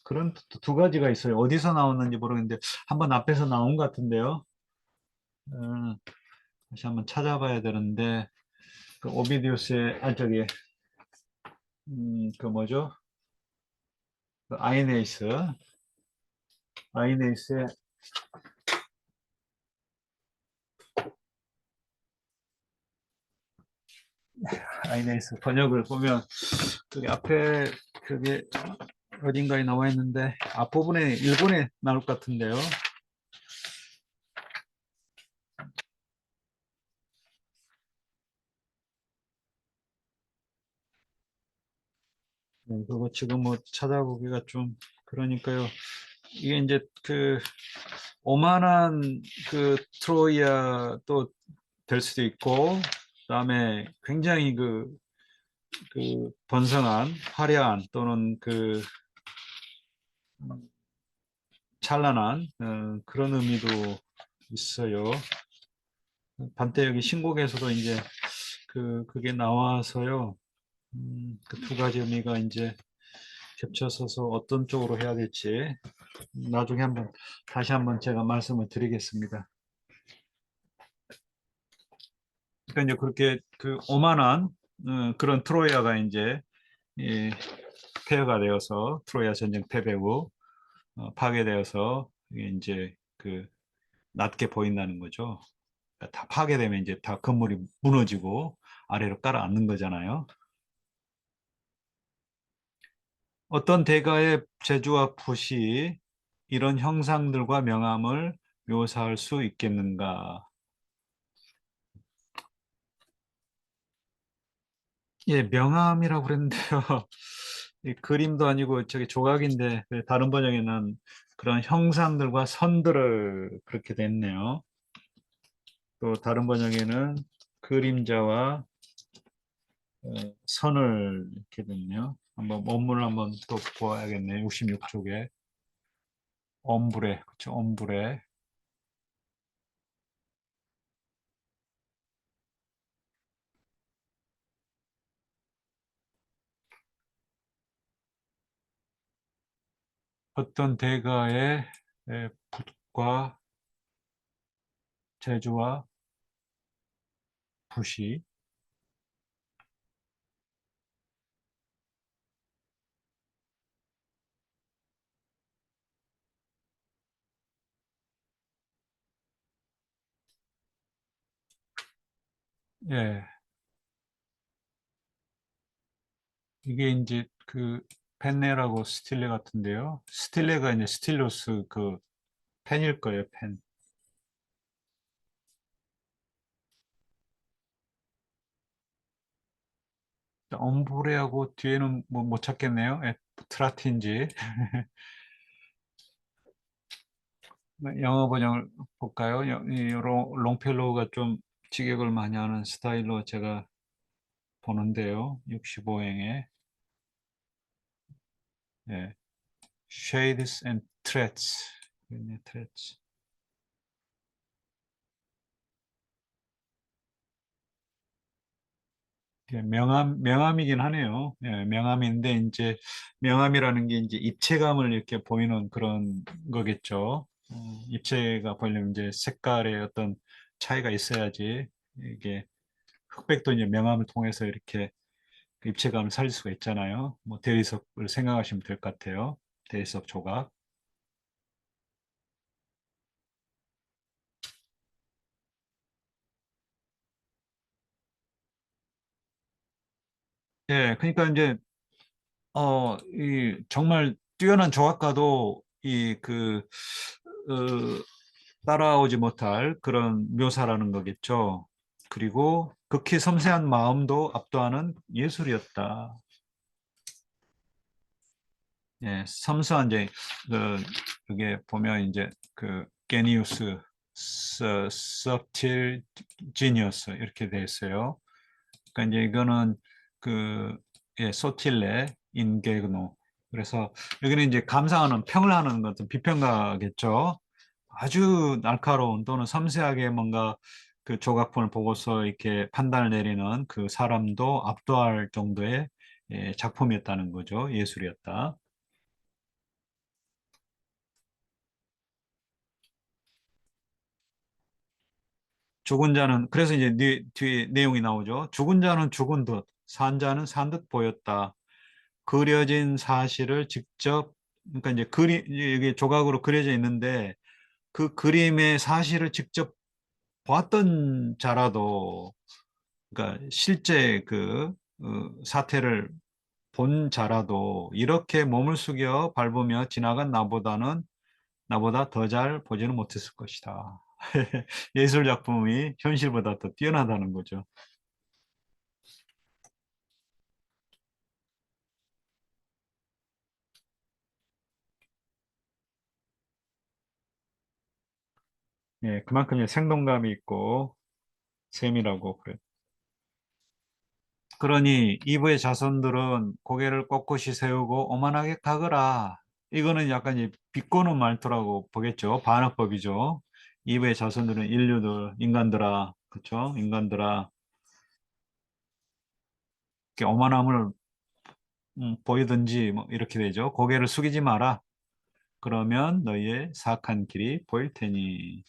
그런 뜻도 두 가지가 있어요. 어디서 나왔는지 모르겠는데 한번 앞에서 나온 것 같은데요. 어, 다시 한번 찾아봐야 되는데 그 오비디우스의 저기 그 뭐죠? 그 아이네이스의 아이네이스 번역을 보면 그게 앞에 그게 어딘가에 나와 있는데 앞부분에 일본에 나올 것 같은데요. 네, 그거 지금 뭐 찾아보기가 좀 그러니까요. 이게 이제 그 오만한 그 트로이아 또 될 수도 있고, 그다음에 굉장히 그 번성한 화려한 또는 그 찬란한 그런 의미도 있어요. 반대 여기 신곡에서도 이제 그게 나와서요. 그 두 가지 의미가 이제 겹쳐서서 어떤 쪽으로 해야 될지 나중에 다시 한번 제가 말씀을 드리겠습니다. 그러니까 이제 그렇게 그 오만한 그런 트로이아가 이제 이 폐허가 되어서 트로이아 전쟁 패배 후 파괴되어서 이게 이제 낮게 보인다는 거죠. 그러니까 다 파괴되면 이제 다 건물이 무너지고 아래로 깔아앉는 거잖아요. 어떤 대가의 재주와 붓이 이런 형상들과 명암을 묘사할 수 있겠는가? 예, 명암이라고 그랬는데요. 이 그림도 아니고 저기 조각인데 다른 번역에는 그런 형상들과 선들을 그렇게 됐네요. 또 다른 번역에는 그림자와 선을 이렇게 됐네요. 한번 원문을 한번 또 보아야겠네요. 66쪽에 엄브레, 그렇죠? 엄브레. 어떤 대가의 붓과 재주와 붓이 예, 이게 이제 그 펜네라고 스틸레 같은데요. 스틸레가 이제 스틸러스 그 펜일 거예요, 펜. 엄브레하고 뒤에는 뭐 못 찾겠네요. 트라틴지. 영어 번역을 볼까요? 이 롱펠로우가 좀 직역을 많이 하는 스타일로 제가 보는데요. 65행에 예. Shades and Threats. 네, threats. 예, 명암이긴 하네요. 예, 명암인데 이제 명암이라는 게 이제 입체감을 이렇게 보이는 그런 거겠죠. 입체가 보이려면 이제 색깔의 어떤 차이가 있어야지 이게 흑백도 이제 명암을 통해서 이렇게 그 입체감을 살릴 수가 있잖아요. 뭐 대리석을 생각하시면 될 것 같아요. 대리석 조각. 예, 그러니까 이제 이 정말 뛰어난 조각가도 어, 따라오지 못할 그런 묘사라는 거겠죠. 그리고 극히 섬세한 마음도 압도하는 예술이었다. 예, 섬세한 이제 그 그게 보면 이제 그 게니우스, 서틸 지니어스 이렇게 돼 있어요. 그러니까 이제 이거는 그 예, 소틸레 인게그노. 그래서 여기는 이제 감상하는 평을 하는 것은 비평가겠죠. 아주 날카로운 또는 섬세하게 뭔가 그 조각품을 보고서 이렇게 판단을 내리는 그 사람도 압도할 정도의 예, 작품이었다는 거죠. 예술이었다. 죽은 자는 그래서 이제 뒤에 내용이 나오죠. 죽은 자는 죽은 듯, 산 자는 산 듯 보였다. 그려진 사실을 직접 그러니까 이제 이게 조각으로 그려져 있는데 그 그림의 사실을 직접 봤던 자라도 그러니까 실제 그 사태를 본 자라도 이렇게 몸을 숙여 밟으며 지나간 나보다 더 잘 보지는 못했을 것이다. 예술 작품이 현실보다 더 뛰어나다는 거죠. 예, 그만큼 이제 생동감이 있고 세밀하고 그래. 그러니 이브의 자손들은 고개를 꼿꼿이 세우고 오만하게 가거라. 이거는 약간 이제 비꼬는 말투라고 보겠죠. 반어법이죠. 이브의 자손들은 인류들, 인간들아, 그렇죠? 인간들아, 이렇게 오만함을 보이든지 뭐 이렇게 되죠. 고개를 숙이지 마라. 그러면 너희의 사악한 길이 보일 테니.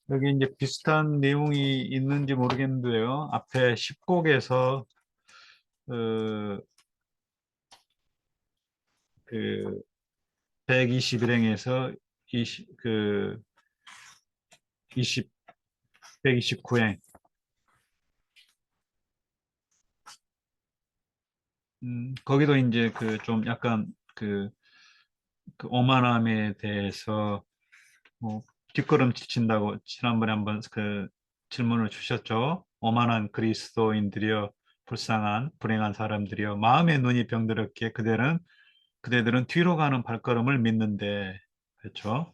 여기 이제 비슷한 내용이 있는지 모르겠는데요. 앞에 10곡에서 그, 그 121행에서 20, 129행. 거기도 이제 그 좀 약간 그 오만함에 대해서 뭐 뒷걸음질 친다고 지난번에 한번 그 질문을 주셨죠. 오만한 그리스도인들이여 불쌍한 불행한 사람들이여 마음의 눈이 병들었기에 그대들은 뒤로 가는 발걸음을 믿는데 그렇죠.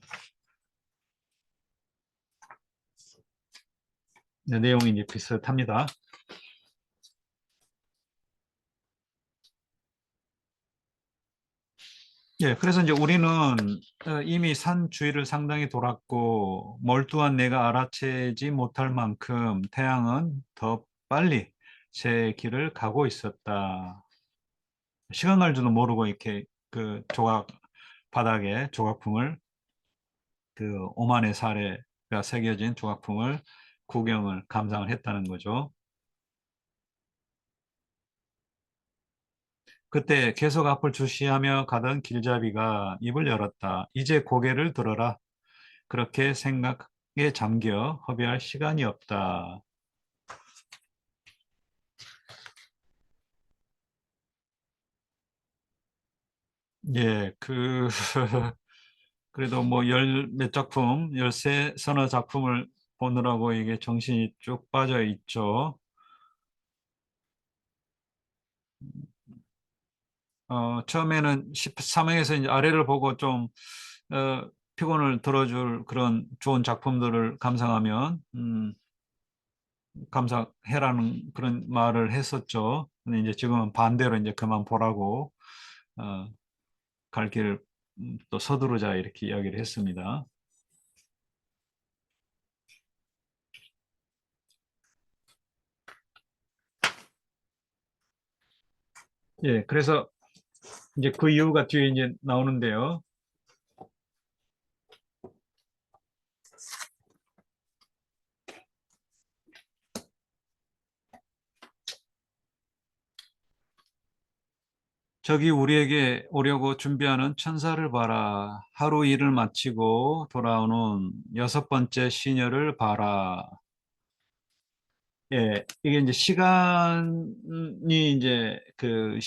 네, 내용이 이제 비슷합니다. 예, 그래서 이제 우리는 이미 산 주위를 상당히 돌았고 몰두한 내가 알아채지 못할 만큼 태양은 더 빨리 제 길을 가고 있었다. 시간 갈 줄도 모르고 이렇게 그 바닥에 조각품을 그 오만의 사례가 새겨진 조각품을 구경을 감상을 했다는 거죠. 그때 계속 앞을 주시하며 가던 길잡이가 입을 열었다. 이제 고개를 들어라. 그렇게 생각에 잠겨 허비할 시간이 없다. 예, 그래도 뭐 열 몇 작품, 열세 서너 작품을 보느라고 이게 정신이 쭉 빠져 있죠. 처음에는 13회에서 이제 아래를 보고 좀, 피곤을 덜어줄 그런 좋은 작품들을 감상하면, 감상해라는 그런 말을 했었죠. 근데 이제 지금은 반대로 이제 그만 보라고, 어, 갈 길을 또 서두르자 이렇게 이야기를 했습니다. 예, 그래서 이제 그 이유가 뒤에 이제 나오는데요. 저기 우리에게 오려고 준비하는 천사를 봐라. 하루 일을 마치고 돌아오는 여섯 번째 시녀를 봐라. 예, 이게 이제 시간이 이제 그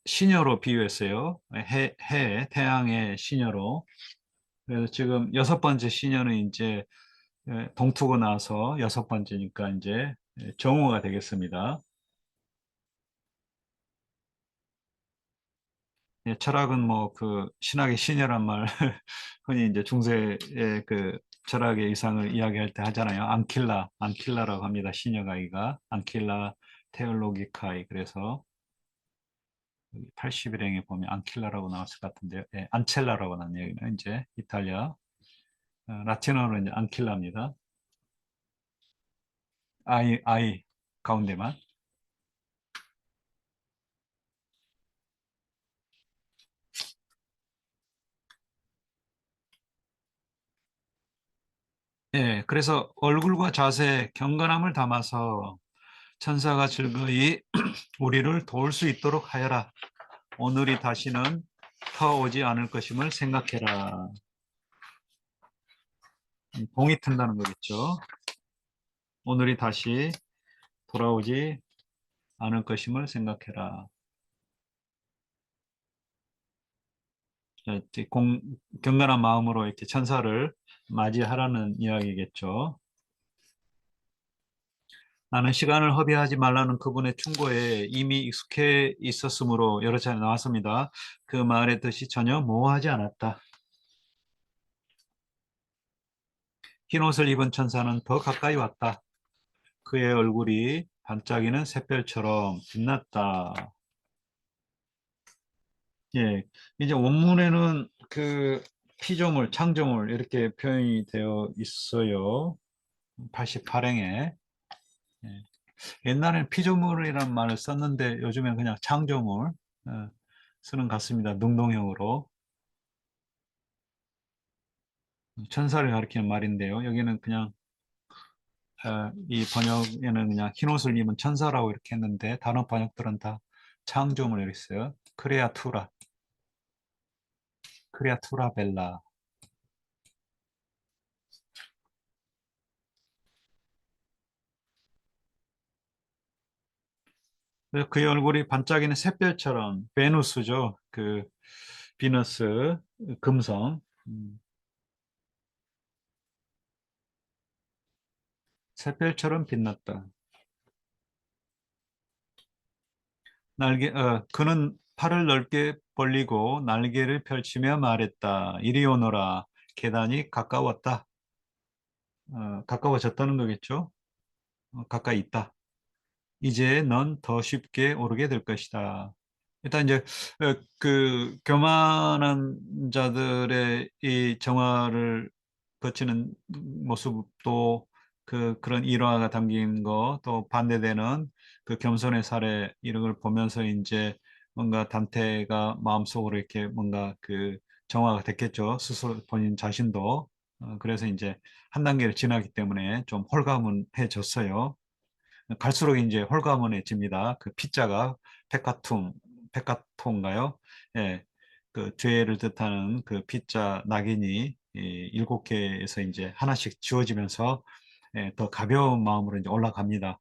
시녀로 비유했어요. 태양의 시녀로. 그래서 지금 여섯 번째 시년은 이제 동투고 나서 여섯 번째니까 이제 정오가 되겠습니다. 예, 철학은 뭐 그 신학의 신이란 말 흔히 이제 중세의 그 철학의 이상을 이야기할 때 하잖아요. 안킬라라고 합니다. 신여가이가 안킬라 테올로기카이. 그래서 80일행에 보면 안킬라라고 나왔을 것 같은데요. 예, 안첼라라고 하는 얘기는 이제 이탈리아 라틴어로 이제 안킬라입니다. 아이 가운데만. 예, 그래서 얼굴과 자세, 경건함을 담아서 천사가 즐거이 우리를 도울 수 있도록 하여라. 오늘이 다시는 터 오지 않을 것임을 생각해라. 봉이 튼다는 거겠죠. 오늘이 다시 돌아오지 않을 것임을 생각해라. 이제 경건한 마음으로 이렇게 천사를 맞이하라는 이야기겠죠. 나는 시간을 허비하지 말라는 그분의 충고에 이미 익숙해 있었으므로 여러 차례 나왔습니다. 그 말의 뜻이 전혀 모호하지 않았다. 흰 옷을 입은 천사는 더 가까이 왔다. 그의 얼굴이 반짝이는 샛별처럼 빛났다. 예, 이제 원문에는 그 피조물, 창조물 이렇게 표현이 되어 있어요. 88행에. 옛날에는 피조물이라는 말을 썼는데 요즘엔 그냥 창조물 쓰는 것 같습니다. 능동형으로. 천사를 가리키는 말인데요. 여기는 그냥 이 번역에는 그냥 흰옷을 입은 천사라고 이렇게 했는데 다른 번역들은 다 창조물 이렇게 써요. 크레아투라 벨라. 그래서 그의 얼굴이 반짝이는 샛별처럼 베누스죠. 그 비너스 금성 샛별처럼 빛났다. 그는 팔을 넓게 벌리고 날개를 펼치며 말했다. 이리 오너라. 계단이 가까웠다. 가까워졌다는 거겠죠? 가까이 있다. 이제 넌 더 쉽게 오르게 될 것이다. 일단 이제 그 교만한 자들의 이 정화를 거치는 모습도 그런 일화가 담긴 거, 또 반대되는 그 겸손의 사례 이런 걸 보면서 이제 뭔가 단테가 마음속으로 이렇게 뭔가 그 정화가 됐겠죠. 스스로 본인 자신도. 그래서 이제 한 단계를 지나기 때문에 좀 홀가분해졌어요. 갈수록 이제 홀가분해집니다. 그 피자가 페카톤가요? 예, 그 죄를 뜻하는 그 피자 낙인이 일곱 개에서 이제 하나씩 지워지면서 더 가벼운 마음으로 이제 올라갑니다.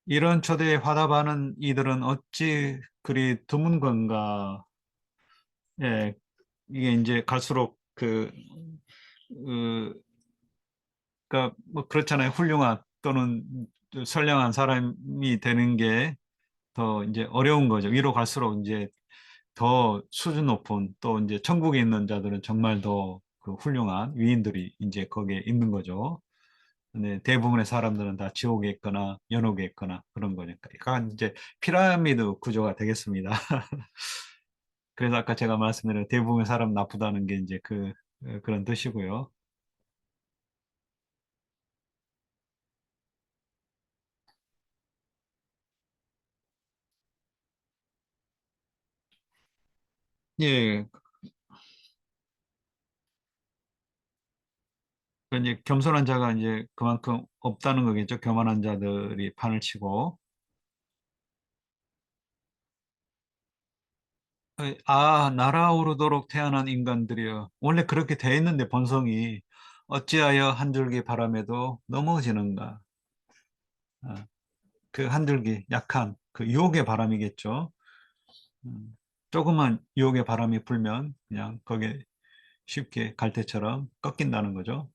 이런 초대에 화답하는 이들은 어찌 그리 드문 건가? 예, 이게 이제 갈수록 그러니까 뭐 그렇잖아요. 훌륭한 또는 선량한 사람이 되는 게 더 이제 어려운 거죠. 위로 갈수록 이제 더 수준 높은 또 이제 천국에 있는 자들은 정말 더 그 훌륭한 위인들이 이제 거기에 있는 거죠. 근데 대부분의 사람들은 다 지옥에 있거나 연옥에 있거나 그런 거니까. 약간 이제 피라미드 구조가 되겠습니다. 그래서 아까 제가 말씀드린 대부분의 사람 나쁘다는 게 이제 그런 뜻이고요. 예, 이제 겸손한 자가 이제 그만큼 없다는 거겠죠. 교만한 자들이 판을 치고. 날아오르도록 태어난 인간들이여. 원래 그렇게 돼 있는데 본성이 어찌하여 한 줄기 바람에도 넘어지는가. 아, 그 한 줄기 약한. 그 유혹의 바람이겠죠. 조그만 유혹의 바람이 불면 그냥 거기에 쉽게 갈대처럼 꺾인다는 거죠.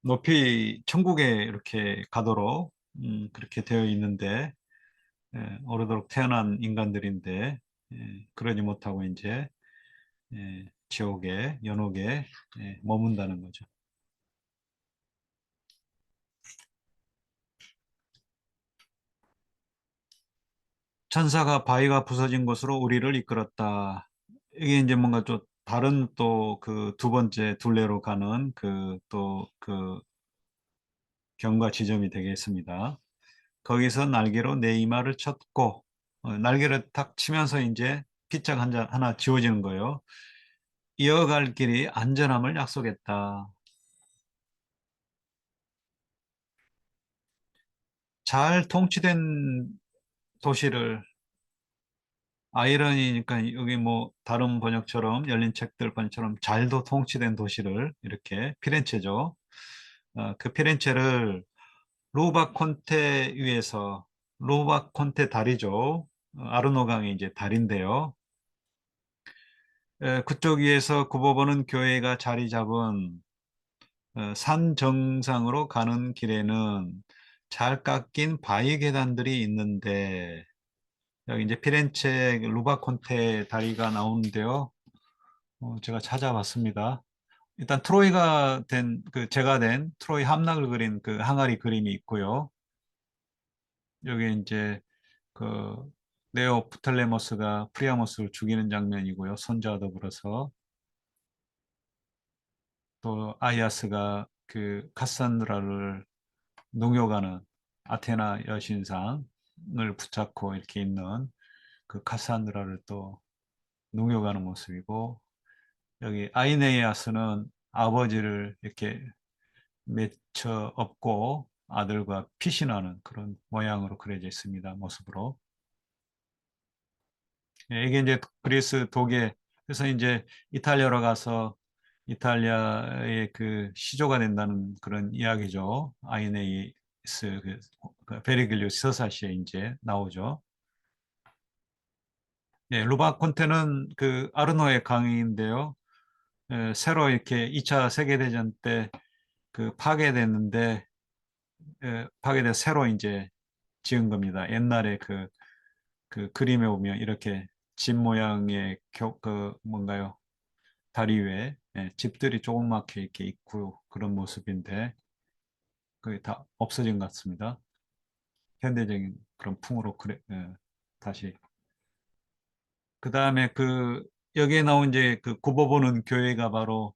높이 천국에 이렇게 가도록 그렇게 되어 있는데 오르도록 태어난 인간들인데 그러지 못하고 이제 지옥에 연옥에 머문다는 거죠. 천사가 바위가 부서진 곳으로 우리를 이끌었다. 이게 이제 뭔가 좀 다른 또 그 두 번째 둘레로 가는 그 또 그 경과 지점이 되겠습니다. 거기서 날개로 내 이마를 쳤고 날개를 탁 치면서 이제 피짝 하나 지워지는 거예요. 이어갈 길이 안전함을 약속했다. 잘 통치된 도시를 아이러니니까 여기 뭐 다른 번역처럼 열린 책들 번역처럼 잘도 통치된 도시를 이렇게 피렌체죠. 그 피렌체를 루바 콘테 위에서 루바 콘테 다리죠. 아르노강의 이제 다리인데요. 그쪽 위에서 구보보는 교회가 자리 잡은 산 정상으로 가는 길에는 잘 깎인 바위 계단들이 있는데 여기 이제 피렌체 루바 콘테 다리가 나오는데요. 제가 찾아봤습니다. 일단 트로이가 된 그 제가 된 트로이 함락을 그린 그 항아리 그림이 있고요. 여기 이제 그 네오 프텔레모스가 프리아모스를 죽이는 장면이고요. 손자와 더불어서 또 아이아스가 그 카산드라를 농요가는 아테나 여신상을 붙잡고 이렇게 있는 그 카산드라를 또 농요가는 모습이고 여기 아이네이아스는 아버지를 이렇게 맺혀 업고 아들과 피신하는 그런 모양으로 그려져 있습니다. 모습으로. 이게 이제 그리스 독일 그래서 이제 이탈리아로 가서 이탈리아의 그 시조가 된다는 그런 이야기죠. 아이네이스 그 베르길리오 서사시에 이제 나오죠. 예, 루바 콘테는 그 아르노의 강인데요. 새로 이렇게 2차 세계대전 때 그 파괴됐는데 파괴돼 새로 이제 지은 겁니다. 옛날에 그 그림에 보면 이렇게 집 모양의 그 뭔가요? 다리 위에 집들이 조그맣게 이렇게 있고 그런 모습인데 그게 다 없어진 것 같습니다. 현대적인 그런 풍으로 그래, 다시. 그 다음에 그 여기에 나온 이제 그 굽어보는 교회가 바로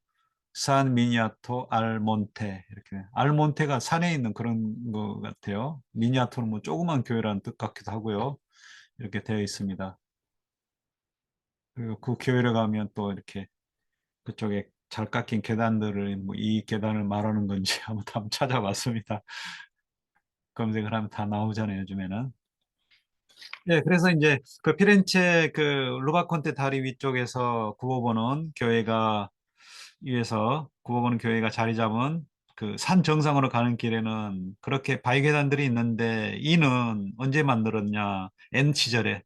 산 미니아토 알몬테 이렇게 알몬테가 산에 있는 그런 것 같아요. 미니아토는 뭐 조그만 교회라는 뜻 같기도 하고요. 이렇게 되어 있습니다. 그리고 그 교회를 가면 또 이렇게 그쪽에 잘 깎인 계단들을 뭐 이 계단을 말하는 건지 한번 찾아봤습니다. 검색을 하면 다 나오잖아요, 요즘에는. 네, 그래서 이제 그 피렌체 그 루바콘테 다리 위쪽에서 구호보는 교회가 위에서 구호보는 교회가 자리 잡은 그 산 정상으로 가는 길에는 그렇게 바위 계단들이 있는데 이는 언제 만들었냐? N 시절에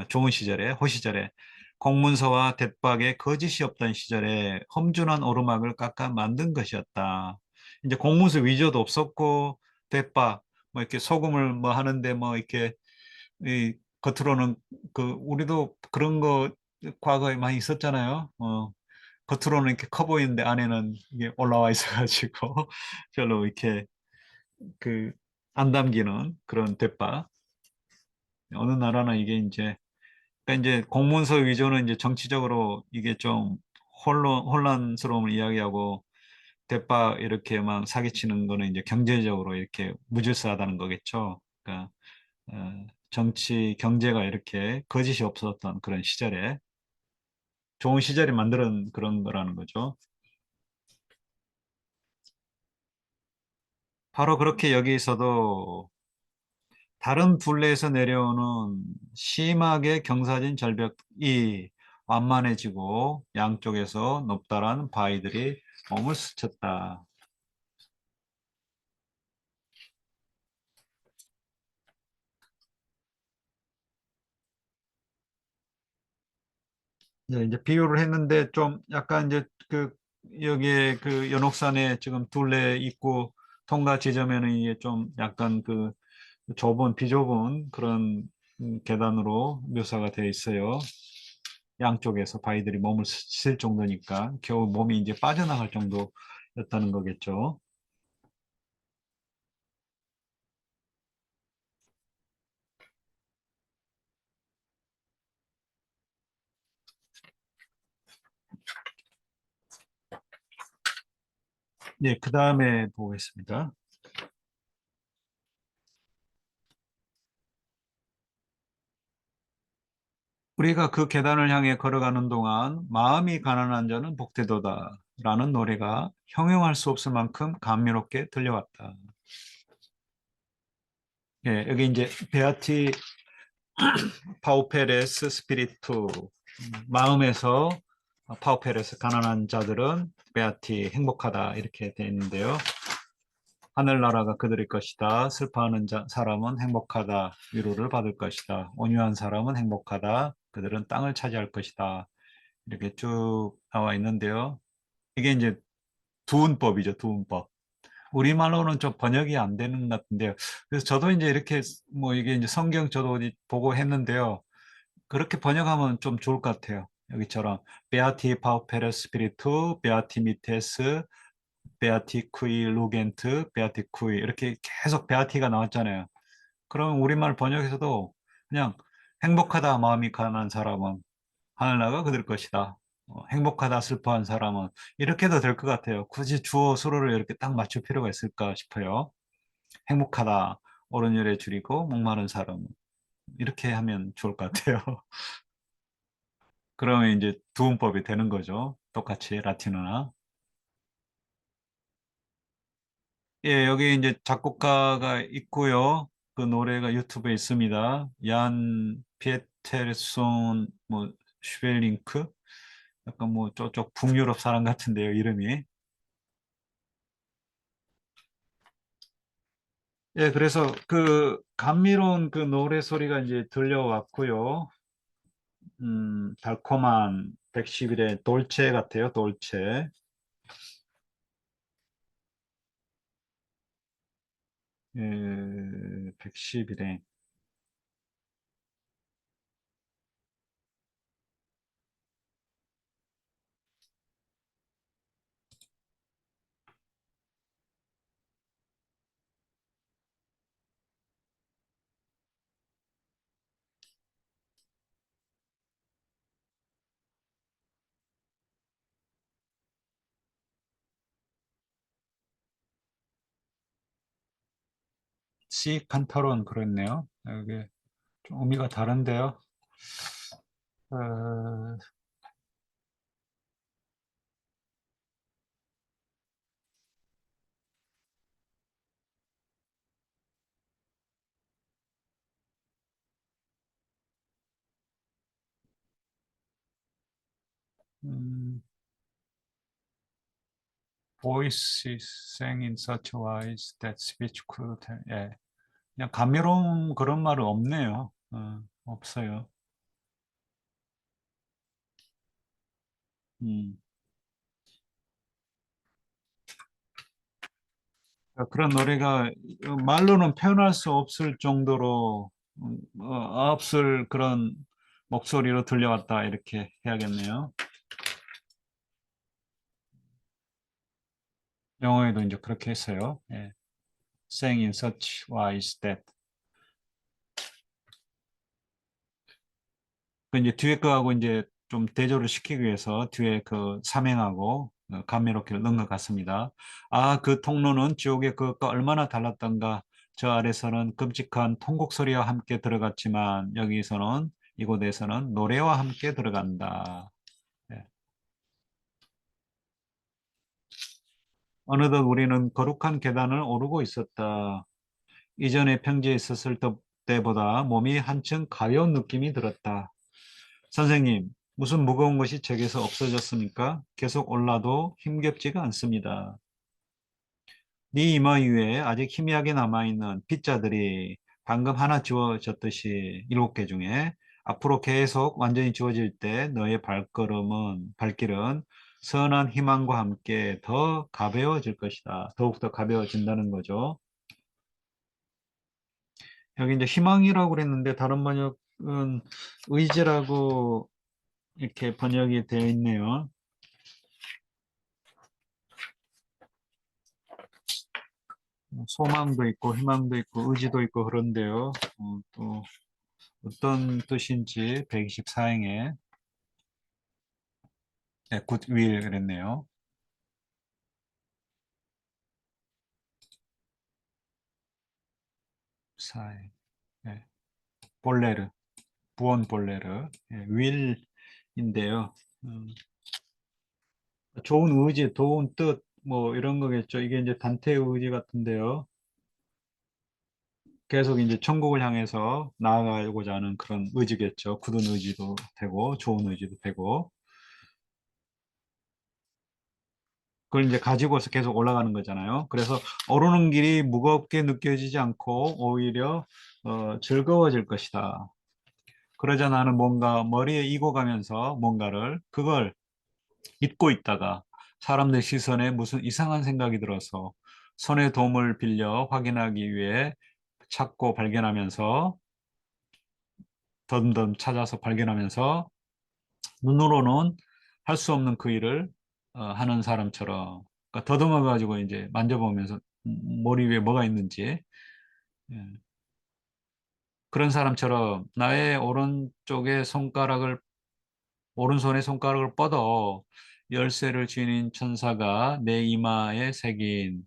좋은 시절에 호 시절에 공문서와 대박에 거짓이 없던 시절에 험준한 오르막을 깎아 만든 것이었다. 이제 공문서 위조도 없었고 대박 뭐 이렇게 소금을 뭐 하는데 뭐 이렇게 이 겉으로는 그 우리도 그런 거 과거에 많이 있었잖아요. 겉으로는 이렇게 커 보이는데 안에는 이게 올라와 있어가지고 별로 이렇게 그 안 담기는 그런 대파. 어느 나라는 이게 이제 그러니까 이제 공문서 위조는 이제 정치적으로 이게 좀 혼란스러움을 이야기하고 대파 이렇게 막 사기치는 거는 이제 경제적으로 이렇게 무질서하다는 거겠죠. 그러니까 정치, 경제가 이렇게 거짓이 없었던 그런 시절에 좋은 시절이 만드는 그런 거라는 거죠. 바로 그렇게 여기서도 다른 둘레에서 내려오는 심하게 경사진 절벽이 완만해지고 양쪽에서 높다란 바위들이 몸을 스쳤다. 이제 비유를 했는데 좀 약간 이제 그 여기에 그 연옥산에 지금 둘레 있고 통과 지점에는 이게 좀 약간 그 좁은 비좁은 그런 계단으로 묘사가 되어 있어요. 양쪽에서 바위들이 몸을 실 정도니까 겨우 몸이 이제 빠져나갈 정도였다는 거겠죠. 네, 그 다음에 보겠습니다. 우리가 그 계단을 향해 걸어가는 동안 마음이 가난한 자는 복되도다 라는 노래가 형용할 수 없을 만큼 감미롭게 들려왔다. 예, 여기 이제 베아티 파우페레스 스피리투 마음에서 파우페레스 가난한 자들은 베아티 행복하다 이렇게 되어 있는데요. 하늘나라가 그들의 것이다. 슬퍼하는 사람은 행복하다. 위로를 받을 것이다. 온유한 사람은 행복하다. 그들은 땅을 차지할 것이다. 이렇게 쭉 나와 있는데요. 이게 이제 두운법이죠, 두운법. 우리말로는 좀 번역이 안 되는 것 같은데요. 그래서 저도 이제 이렇게 뭐 이게 이제 성경 저도 어디 보고 했는데요. 그렇게 번역하면 좀 좋을 것 같아요. 여기처럼 베아티 파우페르 스피리투, 베아티 미테스, 베아티 쿠이 루겐트, 베아티 쿠이 이렇게 계속 베아티가 나왔잖아요. 그러면 우리말 번역에서도 그냥 행복하다 마음이 가난한 사람은 하늘나라가 그들 것이다. 행복하다 슬퍼한 사람은 이렇게 해도 될 것 같아요. 굳이 주어 서로를 이렇게 딱 맞출 필요가 있을까 싶어요. 행복하다 옳은 일에 줄이고 목마른 사람은 이렇게 하면 좋을 것 같아요. 그러면 이제 두음법이 되는 거죠. 똑같이 라틴어나. 예, 여기 이제 작곡가가 있고요. 그 노래가 유튜브에 있습니다. 얀 피에테르손 뭐 슈벨링크 약간 뭐 저쪽 북유럽 사람 같은데요, 이름이. 예, 그래서 그 감미로운 그 노래 소리가 이제 들려왔고요. 달콤한 111의 돌체 같아요, 돌체. 111의 C 칸타론 그랬네요. 여기 좀 의미가 다른데요. 어, 음, voices sang in such a wise that speech could tell. 예, 그냥 감미로운 그런 말은 없네요. 없어요. 음. 그런 노래가 말로는 표현할 수 없을 정도로 없을 그런 목소리로 들려왔다 이렇게 해야겠네요. 영어에도 이제 그렇게 했어요. 예. Sang in such wise that. 그 이제 뒤에 거하고 이제 좀 대조를 시키기 위해서 뒤에 그 삼행하고 감미롭게 넣은 것 같습니다. 아, 그 통로는 지옥의 그것과 얼마나 달랐던가. 저 아래서는 끔찍한 통곡 소리와 함께 들어갔지만 여기서는 이곳에서는 노래와 함께 들어간다. 예. 어느덧 우리는 거룩한 계단을 오르고 있었다. 이전에 평지에 있었을 때보다 몸이 한층 가벼운 느낌이 들었다. 선생님, 무슨 무거운 것이 제게서 없어졌습니까? 계속 올라도 힘겹지가 않습니다. 네 이마 위에 아직 희미하게 남아있는 빗자들이 방금 하나 지워졌듯이 7개 중에 앞으로 계속 완전히 주어질 때 너의 발길은 선한 희망과 함께 더 가벼워질 것이다. 더욱더 가벼워진다는 거죠. 여기 이제 희망이라고 그랬는데 다른 번역은 의지라고 이렇게 번역이 되어 있네요. 소망도 있고 희망도 있고 의지도 있고 그런데요. 또 어떤 뜻인지 124행에 네, 굿윌 그랬네요. 사행. 네, 볼레르, 부온 볼레르, 네, 윌인데요. 좋은 의지, 좋은 뜻, 뭐 이런 거겠죠. 이게 이제 단테의 의지 같은데요. 계속 이제 천국을 향해서 나아가고자 하는 그런 의지겠죠. 굳은 의지도 되고, 좋은 의지도 되고. 그걸 이제 가지고서 계속 올라가는 거잖아요. 그래서 오르는 길이 무겁게 느껴지지 않고 오히려 즐거워질 것이다. 그러자 나는 뭔가 머리에 이고 가면서 뭔가를 그걸 잊고 있다가 사람들 시선에 무슨 이상한 생각이 들어서 손의 도움을 빌려 확인하기 위해 찾고 발견하면서 덤덤 찾아서 발견하면서 눈으로는 할 수 없는 그 일을 하는 사람처럼 그러니까 더듬어 가지고 이제 만져보면서 머리 위에 뭐가 있는지 예. 그런 사람처럼 나의 오른손의 손가락을 뻗어 열쇠를 쥐는 천사가 내 이마에 새긴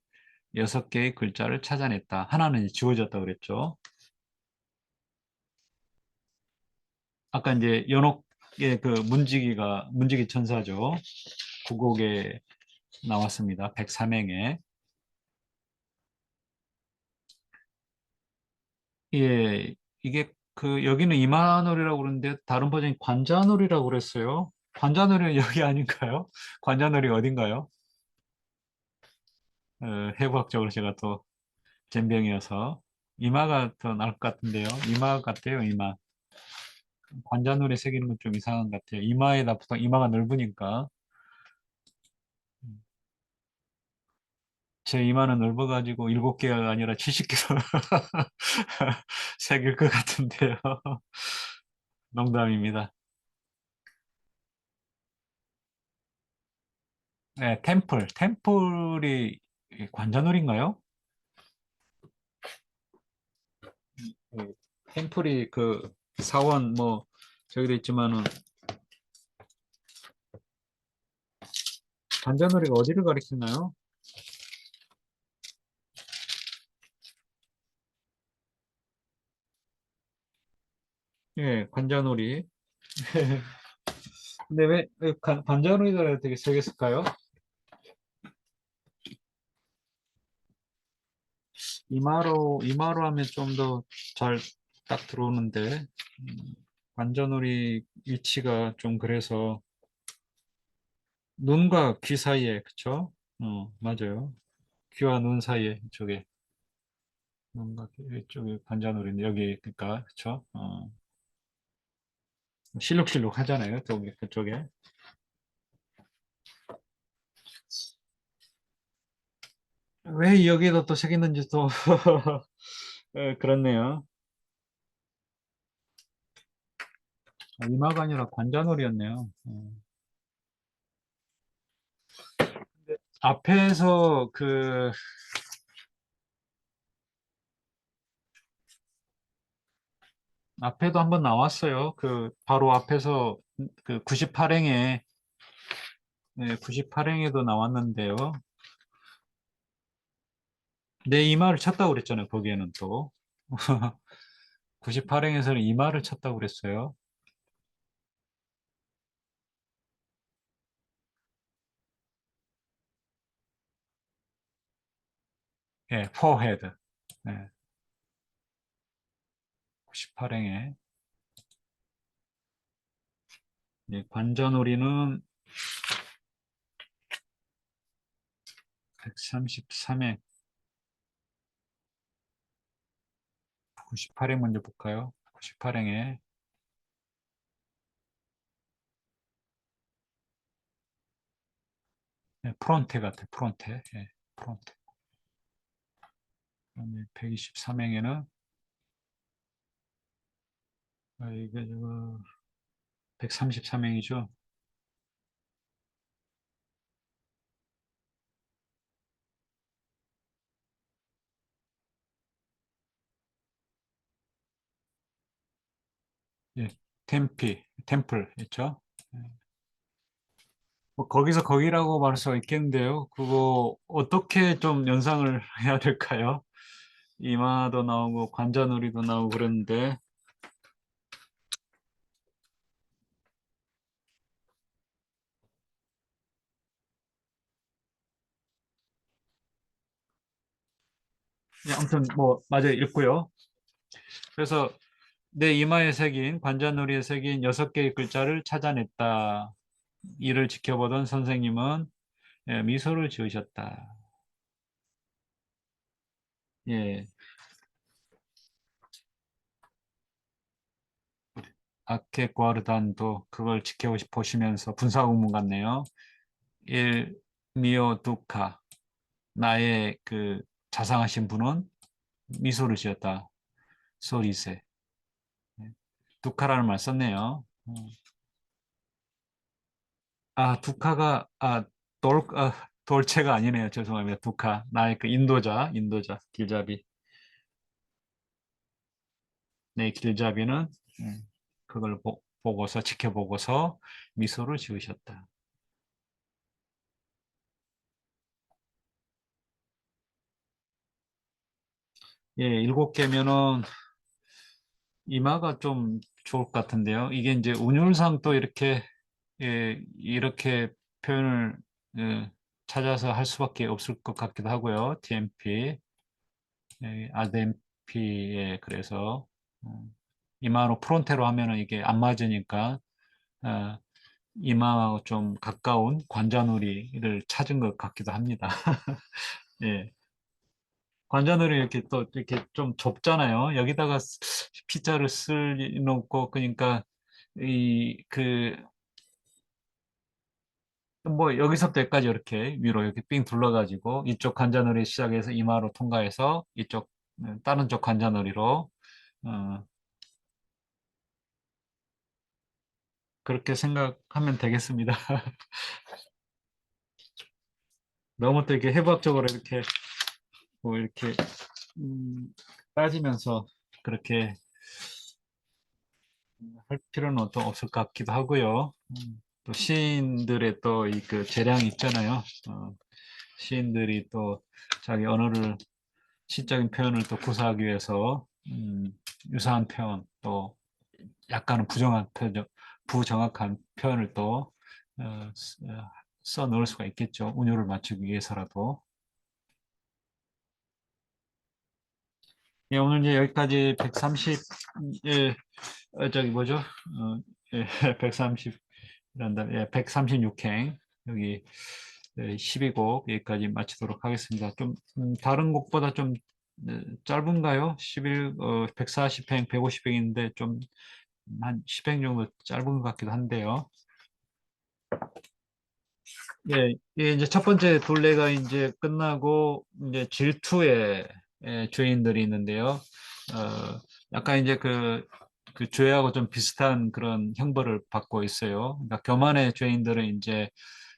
6개의 글자를 찾아냈다. 하나는 지워졌다 그랬죠. 아까 이제 연옥의 그 문지기 천사죠. 구곡에 나왔습니다. 103행에. 예, 이게 그 여기는 이만월이라고 그러는데 다른 버전이 관자놀이라고 그랬어요. 관자놀이는 여기 아닌가요? 관자놀이 어딘가요? 해부학적으로 제가 또 젬병이어서 이마가 더 나을 것 같은데요. 이마 같아요, 이마. 관자놀이 새기는 건 좀 이상한 것 같아요. 이마에다 보통 이마가 넓으니까 제 이마는 넓어가지고 7개가 아니라 70개로 새길 것 같은데요. 농담입니다. 네, 템플이 관자놀인가요? 네, 템플이 그 사원 뭐 저기도 있지만은 관자놀이가 어디를 가리키나요? 예, 관자놀이. 근데 왜 관자놀이가 되게 새겼을까요? 이마로 하면 좀 더 잘 딱 들어오는데 관자놀이 위치가 좀 그래서 눈과 귀 사이에 그쵸? 맞아요. 귀와 눈 사이에 이쪽에 눈과 귀 이쪽에 관자놀이는 여기 그러니까 그쵸? 실룩실룩 하잖아요. 그쪽에. 왜 여기에다 또 새겼는지 또 그렇네요. 이마가 아니라 관자놀이였네요. 앞에서 앞에도 한번 나왔어요. 그 바로 앞에서 그 98행에 98행에도 나왔는데요. 내 이마를 쳤다고 그랬잖아요. 거기에는 또 98행에서는 이마를 쳤다고 그랬어요. 예, forehead. 예, 98행에 관자놀이는 133행, 98행 먼저 볼까요? 98행에 프론테 같아, 프론테. 예, 프론테. 그다음에 123행에는 이게 133행이죠. 예, 템플 있죠. 예. 뭐 거기서 거기라고 말할 수가 있겠는데요. 그거 어떻게 좀 연상을 해야 될까요? 이마도 나오고 관자놀이도 나오고 그랬는데 아무튼 뭐 맞아요 읽고요. 그래서 내 이마에 새긴 관자놀이에 새긴 6개의 글자를 찾아냈다. 이를 지켜보던 선생님은 미소를 지으셨다. 예, 아케과르단도 그걸 지켜보시면서 분사구문 같네요. 일 미오 두카 나의 그 자상하신 분은 미소를 지었다. 소리세. 두카라는 말 썼네요. 두카가 돌체가 아니네요. 죄송합니다. 두카 나의 그 인도자 길잡이. 내 길잡이는 그걸 보고서 지켜보고서 미소를 지으셨다. 예, 7개면은 이마가 좀 좋을 것 같은데요. 이게 이제 운율상 또 이렇게 이렇게 표현을 찾아서 할 수밖에 없을 것 같기도 하고요. TMP, RDMP에 그래서 이마로 프론테로 하면은 이게 안 맞으니까 어, 이마하고 좀 가까운 관자놀이를 찾은 것 같기도 합니다. 예. 관자놀이 이렇게 또 이렇게 좀 좁잖아요. 여기다가 피자를 쓸 리는 없고 그러니까 이 그 뭐 여기서부터 여기까지 이렇게 위로 이렇게 삥 둘러가지고 이쪽 관자놀이 시작해서 이마로 통과해서 이쪽 다른 쪽 관자놀이로 어, 그렇게 생각하면 되겠습니다. 너무 또 이렇게 해부학적으로 이렇게 뭐 이렇게 음, 따지면서 그렇게 할 필요는 또 없을 것 같기도 하고요. 또 시인들의 또 이 그 재량이 있잖아요. 시인들이 또 자기 언어를 시적인 표현을 또 구사하기 위해서 유사한 표현 또 약간은 부정확한 표현을 또 써 넣을 수가 있겠죠. 운율을 맞추기 위해서라도. 예, 오늘 이제 여기까지 130, 예, 저기 뭐죠? 예, 130, 이란다, 예, 136행, 여기 12곡 여기까지 마치도록 하겠습니다. 좀, 다른 곡보다 좀 짧은가요? 140행, 150행인데 좀 한 10행 정도 짧은 것 같기도 한데요. 예, 예, 이제 첫 번째 둘레가 이제 끝나고 이제 질투의 죄인들이 있는데요. 약간 이제 그 죄하고 좀 비슷한 그런 형벌을 받고 있어요. 그러니까 교만의 죄인들은 이제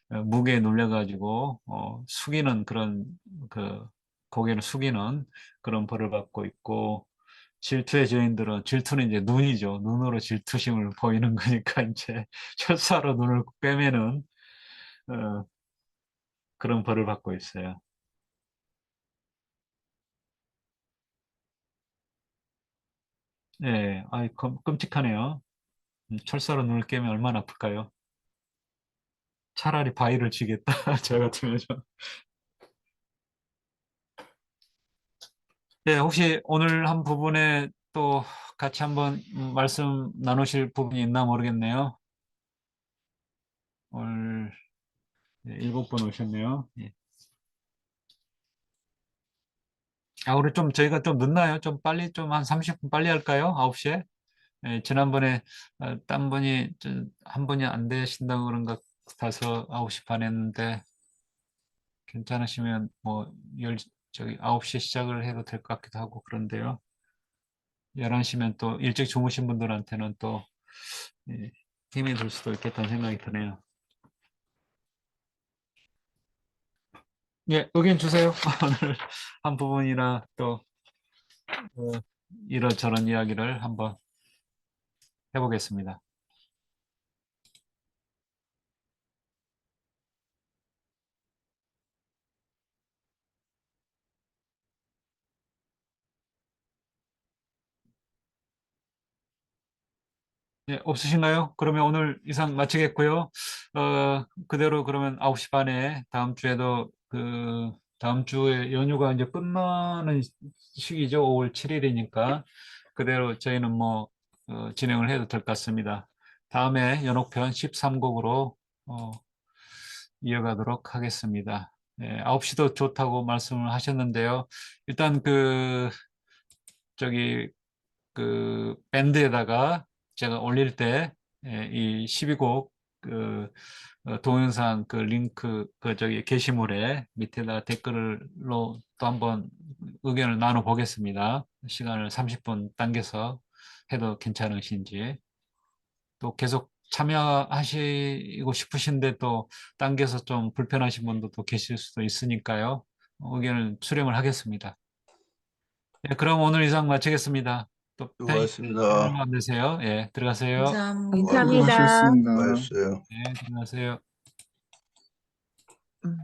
무게에 눌려가지고 숙이는 그런 그 고개를 숙이는 그런 벌을 받고 있고 질투의 죄인들은 질투는 이제 눈이죠. 눈으로 질투심을 보이는 거니까 이제 철사로 눈을 꿰매는 어, 그런 벌을 받고 있어요. 예, 아이, 끔찍하네요. 철사로 눈을 깨면 얼마나 아플까요? 차라리 바위를 치겠다. 저 같으면 좀. 예, 혹시 오늘 한 부분에 또 같이 한번 말씀 나누실 부분이 있나 모르겠네요. 오늘 7분 오셨네요. 예. 우리 좀 저희가 좀 늦나요? 좀 빨리 좀 한 30분 빨리 할까요? 9시에? 예, 지난번에 딴 분이 한 분이 안 되신다고 그런 것 같아서 9시 반 했는데 괜찮으시면 뭐 9시에 시작을 해도 될 것 같기도 하고 그런데요. 11시면 또 일찍 주무신 분들한테는 또 예, 힘이 들 수도 있겠다는 생각이 드네요. 예, 의견 주세요. 오늘 한 부분이나 또 이런저런 이야기를 한번 해보겠습니다. 네, 없으신가요? 그러면 오늘 이상 마치겠고요. 그대로 그러면 9시 반에 다음 주에도 다음 주에 연휴가 이제 끝나는 시기죠. 5월 7일이니까 그대로 저희는 뭐 진행을 해도 될 것 같습니다. 다음에 연옥편 13곡으로 이어가도록 하겠습니다. 네, 9시도 좋다고 말씀을 하셨는데요. 일단 저기 밴드에다가 제가 올릴 때, 이 12곡, 동영상 링크, 게시물에 밑에다가 댓글로 또 한번 의견을 나눠 보겠습니다. 시간을 30분 당겨서 해도 괜찮으신지. 또 계속 참여하시고 싶으신데 또 당겨서 좀 불편하신 분도 또 계실 수도 있으니까요. 의견을 수렴을 하겠습니다. 네, 그럼 오늘 이상 마치겠습니다. 또 편안한 수고하셨습니다. 밤 되세요. 예, 들어가세요. 감사합니다. 수고하셨습니다. 수고하셨어요. 네, 들어가세요. 음.